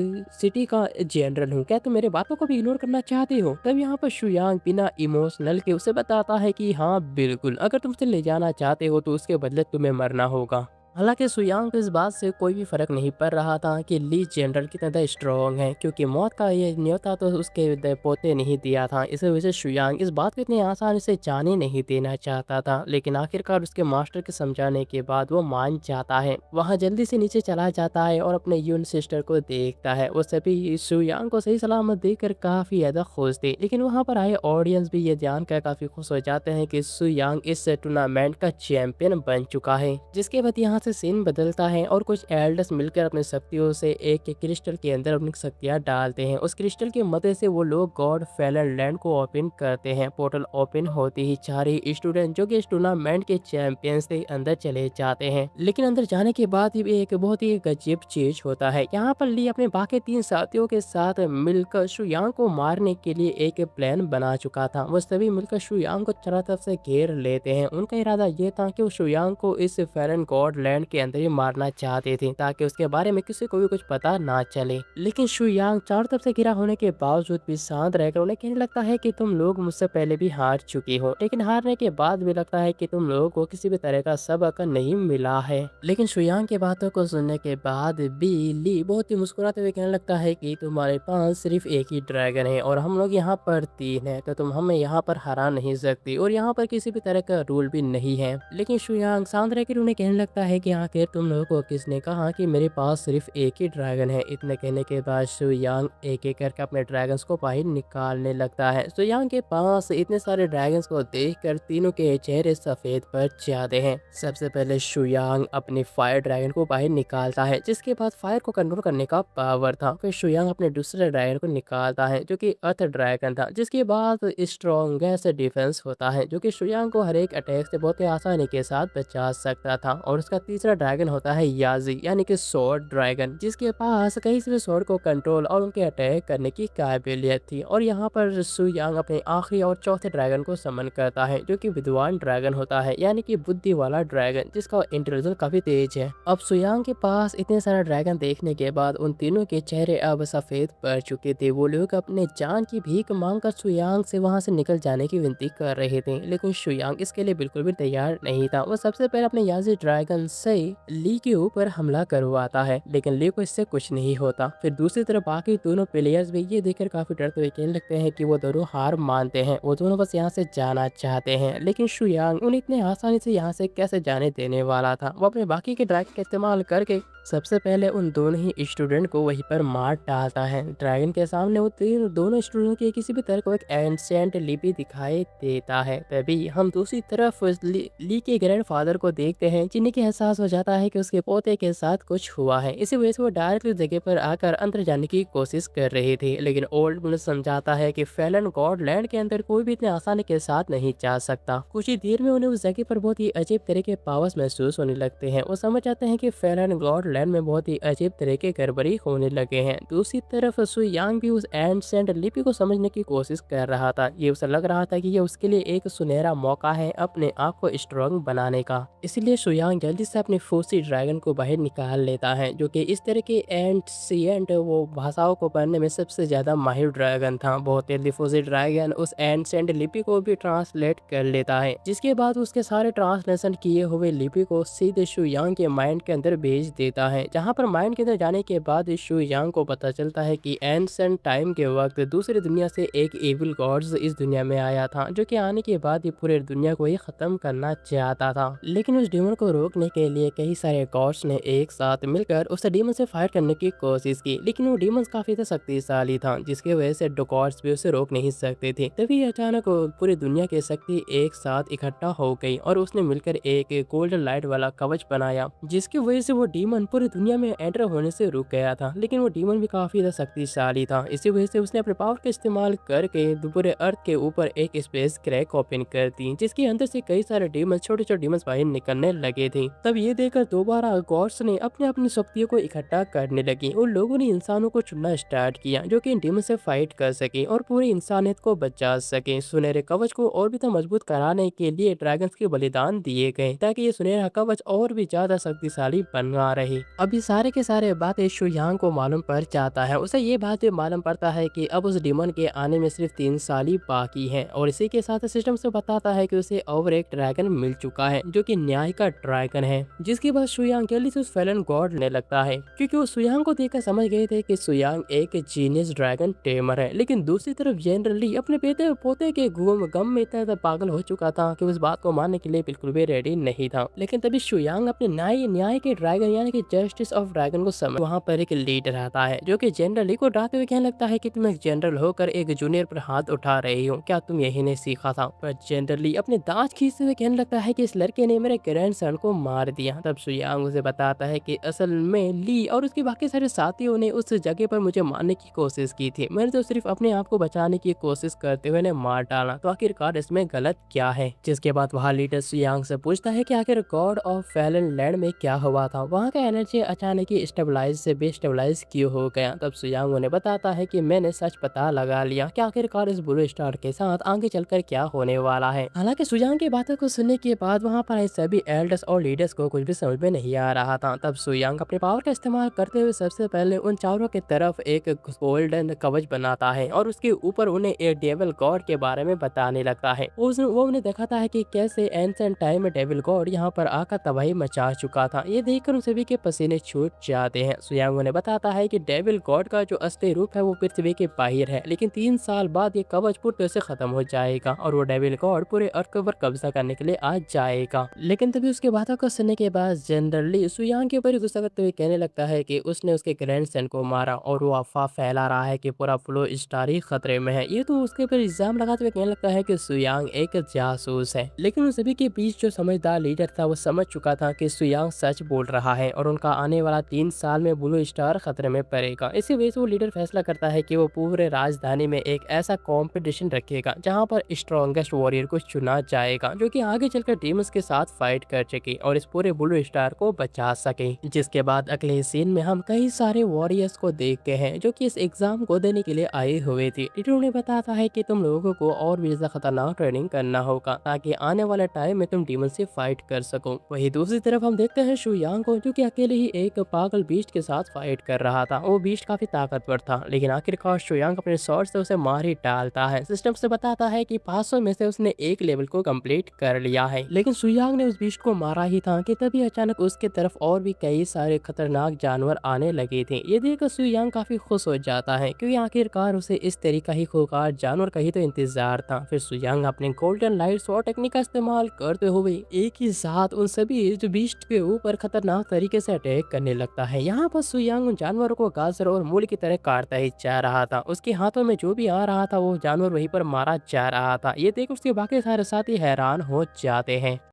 सिटी का जनरल हूँ, क्या तुम मेरे बातों को भी इग्नोर करना चाहते हो। तब यहाँ पर शुयांग बिना इमोशनल के उसे बताता है कि हाँ बिल्कुल, अगर तुमसे ले जाना चाहते हो तो उसके बदले तुम्हें मरना होगा। हालांकि सुयांग को इस बात से कोई भी फर्क नहीं पड़ रहा था कि ली जनरल कितना ज़्यादा स्ट्रॉन्ग है, क्योंकि मौत का ये न्योता तो उसके पोते नहीं दिया था। इस वजह से शुयांग इस बात को इतनी आसानी से जाने नहीं देना चाहता था, लेकिन आखिरकार उसके मास्टर के समझाने के बाद वो मान जाता है। वहाँ जल्दी से नीचे चला जाता है और अपने यून सिस्टर को देखता है। वो सभी शुयांग को सही सलामत देखकर काफ़ी ज़्यादा खुश थे, लेकिन वहाँ पर आए ऑडियंस भी ये जानकर काफ़ी खुश हो जाते हैं कि शुयांग इस टूर्नामेंट का चैंपियन बन चुका है। जिसके बाद यहाँ से सीन बदलता है और कुछ एल्डर्स मिलकर अपनी शक्तियों से एक क्रिस्टल के अंदर अपनी शक्तियां डालते हैं। उस क्रिस्टल की मदद से वो लोग गॉड फैलन लैंड को ओपन करते हैं। पोर्टल ओपन होते ही चार ही स्टूडेंट जो कि इस टूर्नामेंट के चैंपियंस थे अंदर चले जाते हैं, लेकिन अंदर जाने के बाद भी एक बहुत ही अजीब चीज होता है। यहाँ पर ली अपने बाकी 3 साथियों के साथ मिलकर शुयांग को मारने के लिए एक प्लान बना चुका था। वो सभी मिलकर शुयांग को चारों तरफ से घेर लेते हैं। उनका इरादा ये था कि वो शुयांग को इस फेरन गॉड लैंड के अंदर ही मारना चाहते थे, ताकि उसके बारे में किसी को भी कुछ पता ना चले। लेकिन शुयांग चारों तरफ से घिरा होने के बावजूद भी शांत रहकर उन्हें कहने लगता है कि तुम लोग मुझसे पहले भी हार चुके हो, लेकिन हारने के बाद भी लगता है कि तुम लोगों को किसी भी तरह का सबक नहीं मिला है। लेकिन शुयांग की बातों को सुनने के बाद भी ली बहुत ही मुस्कुराते हुए कहने लगता है कि तुम्हारे पास सिर्फ एक ही ड्रैगन है और हम लोग यहाँ पर 3 हैं, तो तुम हमें यहाँ पर हरा नहीं सकती और यहाँ पर किसी भी तरह का रूल भी नहीं है। लेकिन शुयांग शांत रहकर उन्हें कहने लगता है कि आखिर तुम लोगों को किसने कहा कि मेरे पास सिर्फ एक ही ड्रैगन है। इतने कहने के बाद शुयांग एक एक करके अपने ड्रैगन्स को बाहर निकालने लगता है। शुयांग के पास इतने सारे ड्रैगन्स को देखकर तीनों के चेहरे सफेद पर जाते हैं। सबसे पहले शुयांग अपने फायर ड्रैगन को बाहर निकालता है, जिसके बाद फायर को कंट्रोल करने का पावर था। फिर शुयांग अपने दूसरे ड्रैगन को निकालता है, जो कि अर्थ ड्रैगन था, जिसके बाद स्ट्रॉन्गेस्ट डिफेंस होता है, जो कि शुयांग को हर एक अटैक से बहुत ही आसानी के साथ बचा सकता था। और उसका तीसरा ड्रैगन होता है याजी यानी कि स्वॉर्ड ड्रैगन, जिसके पास कई सारे स्वॉर्ड को कंट्रोल और उनके अटैक करने की काबिलियत थी। और यहाँ पर सु यांग अपने आखिरी और चौथे ड्रैगन को समन करता है जो कि विद्वान ड्रैगन होता है यानी कि बुद्धि वाला ड्रैगन, जिसका इंटेलिजेंस काफी तेज है। अब सुयांग के पास इतने सारे ड्रैगन देखने के बाद उन तीनों के चेहरे अब सफेद पड़ चुके थे। वो लोग अपने जान की भीख मांगकर सुयांग से वहां से निकल जाने की विनती कर रहे थे, लेकिन सुयांग इसके लिए बिल्कुल भी तैयार नहीं था। वो सबसे पहले अपने याजी ड्रैगन से ली के ऊपर हमला करवाता है, लेकिन ली को इससे कुछ नहीं होता। फिर दूसरी तरफ बाकी दोनों प्लेयर्स भी ये देखकर काफी डरते हुए कहने लगते हैं कि वो दोनों हार मानते हैं, वो दोनों बस यहाँ से जाना चाहते हैं। लेकिन शुयांग उन्हें इतने आसानी से यहाँ से कैसे जाने देने वाला था। वो अपने बाकी के ड्रैगन का इस्तेमाल करके सबसे पहले उन दोनों ही स्टूडेंट को वहीं पर मार डालता है। ड्रैगन के सामने वो दोनों स्टूडेंट की किसी भी तरह को एक एंशिएंट लिपि दिखाई देता है। तभी हम दूसरी तरफ ली के ग्रैंडफादर को देखते हैं, जिन्हें की एहसास हो जाता है कि उसके पोते के साथ कुछ हुआ है। इसी वजह से वो डायरेक्टली जगह पर आकर अंदर जाने की कोशिश कर रहे थे, लेकिन ओल्ड मुझे समझाता है कि फैलन गॉड लैंड के अंदर कोई भी इतने आसानी के साथ नहीं जा सकता। कुछ ही देर में उन्हें उस जगह पर बहुत ही अजीब तरह के पावर्स महसूस होने लगते हैं। वो समझ जाते हैं कि फैलन गॉड लैंड में बहुत ही अजीब तरह के गड़बड़ी होने लगे हैं। दूसरी तरफ सुयांग भी उस एंशिएंट लिपि को समझने की कोशिश कर रहा था। ये उसे लग रहा था कि ये उसके लिए एक सुनहरा मौका है अपने आप को स्ट्रॉन्ग बनाने का। इसलिए सुयांग जल्दी से अपने फोसी ड्रैगन को बाहर निकाल लेता है, जो कि इस तरह के एंशिएंट वो भाषाओं को पढ़ने में सबसे ज्यादा माहिर ड्रैगन था। बहुत जल्दी फोसी ड्रैगन उस एंशिएंट लिपि को भी ट्रांसलेट कर लेता है, जिसके बाद उसके सारे ट्रांसलेशन किए हुए लिपि को सीधे शुयांग के माइंड के अंदर भेज देता है। जहाँ पर माइंड के अंदर जाने के बाद शुयांग को पता चलता है कि एंशिएंट टाइम के वक्त दूसरी दुनिया से एक एविल गॉड्स इस दुनिया में आया था, जो कि आने के बाद ये पूरे दुनिया को ही खत्म करना चाहता था। लेकिन उस डीमन को रोकने के लिए कई सारे गॉड्स ने एक साथ मिलकर उस डीमन से फाइट करने की कोशिश की, लेकिन वो डीमन काफी शक्तिशाली था, जिसकी वजह से गॉड्स भी उसे रोक नहीं सकते थे। तभी अचानक पूरी दुनिया की शक्ति एक साथ इकट्ठा हो गई और उसने मिलकर एक गोल्डन लाइट वाला कवच बनाया, जिसकी वजह से वो डीमन पूरी दुनिया में एंटर होने से रुक गया था। लेकिन वो डीमन भी काफी शक्तिशाली था, इसी वजह से उसने अपने पावर का इस्तेमाल करके पूरे अर्थ के ऊपर एक स्पेस क्रैक ओपन कर दी, जिसके अंदर से कई सारे डीमन छोटे छोटे डीमन बाहर निकलने लगे थे। तब ये देखकर दोबारा गॉड्स ने अपने अपनी शक्तियों को इकट्ठा करने लगी। उन लोगों ने इंसानों को चुनना स्टार्ट किया जो कि इन डीमन से फाइट कर सके और पूरी इंसानियत को बचा सके। सुनहरे कवच को और भी मजबूत कराने के लिए ड्रैगन्स के बलिदान दिए गए, ताकि ये सुनहरा कवच और भी ज्यादा शक्तिशाली बना रहे। अभी सारे के सारे बातें शुयांग को मालूम पड़ जाता है। उसे ये बात भी मालूम पड़ता है कि अब उस डीमन के आने में सिर्फ 3 साल ही बाकी है, और इसी के साथ सिस्टम से बताता है कि उसे और एक ड्रैगन मिल चुका है, जो कि न्याय का ड्रैगन है। जिसके बाद शुयांग जल्दी से उस फैलन गॉड ने लगता है, क्योंकि वो शुयांग को देखकर समझ गए थे कि शुयांग एक जीनियस ड्रैगन टेमर है। लेकिन दूसरी तरफ जनरली अपने बेटे पोते के गम में इतना पागल हो चुका था कि उस बात को मानने के लिए बिल्कुल भी रेडी नहीं था। लेकिन तभी शुयांग अपने न्याय के ड्रैगन यानी कि जस्टिस ऑफ ड्रैगन को समझ वहाँ पर एक लीडर आता है, जो कि जनरली को डराते हुए कहने लगता है कि तुम एक जनरल होकर एक जूनियर पर हाथ उठा रही हो, क्या तुम यही नहीं सीखा था। पर जनरली अपने दांत खींचते हुए कहने लगता है कि इस लड़के ने मेरे ग्रैंडसन को मार दिया। तब शुयांग उसे बताता है कि असल में ली और उसके बाकी सारे साथियों ने उस जगह पर मुझे मारने की कोशिश की थी, मैंने तो सिर्फ अपने आप को बचाने की कोशिश करते हुए मार डाला, तो आखिरकार इसमें गलत क्या है। जिसके बाद वहाँ लीडर शुयांग से पूछता है कि आखिर गॉड ऑफ फैलन लैंड में क्या हुआ था, वहाँ का एनर्जी अचानक ही स्टेबलाइज से डिस्टेबलाइज क्यों हो गया। तब शुयांग उन्हें बताता है कि मैंने सच पता लगा लिया कि आखिरकार इस ब्लू स्टार के साथ आगे चलकर क्या होने वाला है। हालांकि शुयांग की बातों को सुनने के बाद वहाँ पर आए सभी एल्डर्स और लीडर्स को कुछ भी समझ में नहीं आ रहा था। तब शुयांग अपने पावर का इस्तेमाल करते हुए सबसे पहले उन चारों की तरफ एक गोल्डन कवच बनाता है और उसके ऊपर उन्हें एक डेविल गॉड के बारे में बताने लगता है। वो उन्हें दिखाता है कि कैसे एंशिएंट टाइम में डेविल गॉड यहाँ पर आकर तबाही मचा चुका था। ये देखकर उन सभी के पसीने छूट जाते हैं। शुयांग उन्हें बताता है कि डेविल गॉड का जो असली रूप है वो पृथ्वी के बाहर है, लेकिन 3 साल बाद ये कवच पूरी तरह से खत्म हो जाएगा और वो डेविल गॉड पूरे अर्थ पर कब्जा करने के लिए आ जाएगा। लेकिन तभी उसके बातों को सुनने के बाद जनरली शुयांग के ऊपर गुस्सा करते हुए कहने लगता है कि उसने उसके ग्रैंडसन को मारा और वो अफवाह फैला रहा है कि पूरा ब्लू स्टार ही खतरे में है। ये तो उसके ऊपर इल्जाम लगाते हुए कहने लगता है कि शुयांग एक जासूस है। लेकिन उन सभी के बीच जो समझदार लीडर था वो समझ चुका था कि शुयांग सच बोल रहा है और उनका आने वाला 3 साल में ब्लू स्टार खतरे में पड़ेगा। इसी वजह से वो लीडर फैसला करता है कि वो पूरे राजधानी में एक ऐसा कंपटीशन रखेगा जहां पर स्ट्रॉन्गेस्ट वॉरियर को चुना जाएगा, जो कि आगे चलकर डीमंस के साथ फाइट कर सके और इस पूरे ब्लू स्टार को बचा सके। जिसके बाद अगले सीन में हम कई सारे वॉरियर्स को देखते हैं जो कि इस एग्जाम को देने के लिए आए हुए थे। टीचर उन्हें बताता है कि तुम लोगों को और भी ज्यादा खतरनाक ट्रेनिंग करना होगा ताकि आने वाले टाइम में तुम डीमन से फाइट कर सको। वहीं दूसरी तरफ हम देखते हैं शुयांग को जो कि अकेले ही एक पागल बीस्ट के साथ फाइट कर रहा था। वो बीस्ट काफी ताकतवर था लेकिन आखिरकार शुयांग अपने शॉट से उसे मार ही डालता है। सिस्टम से बताता है कि 500 में से उसने एक लेवल को कंप्लीट कर लिया है। लेकिन शुयांग ने उस बीस्ट को मारा ही था कि तभी अचानक उसके तरफ और भी कई सारे खतरनाक जानवर आने लगे थे। ये देखकर शुयांग काफी खुश हो जाता है क्योंकि आखिरकार उसे इस तरीका ही खूंखार जानवर का ही तो इंतजार था। फिर शुयांग अपने गोल्डन लाइट स्वॉर्ड टेक्निक का इस्तेमाल करते हुए एक ही साथ उन सभी जो बीस्ट के ऊपर खतरनाक तरीके से अटैक करने लगता है। यहाँ पर शुयांग उन जानवरों को गाजर और मूल की तरह काटता ही जा रहा था। उसके हाथों में जो भी आ रहा था वो जानवर वहीं पर मारा जा रहा था। ये देख उसके बाकी सारे साथी हैरान हो जाते हैं।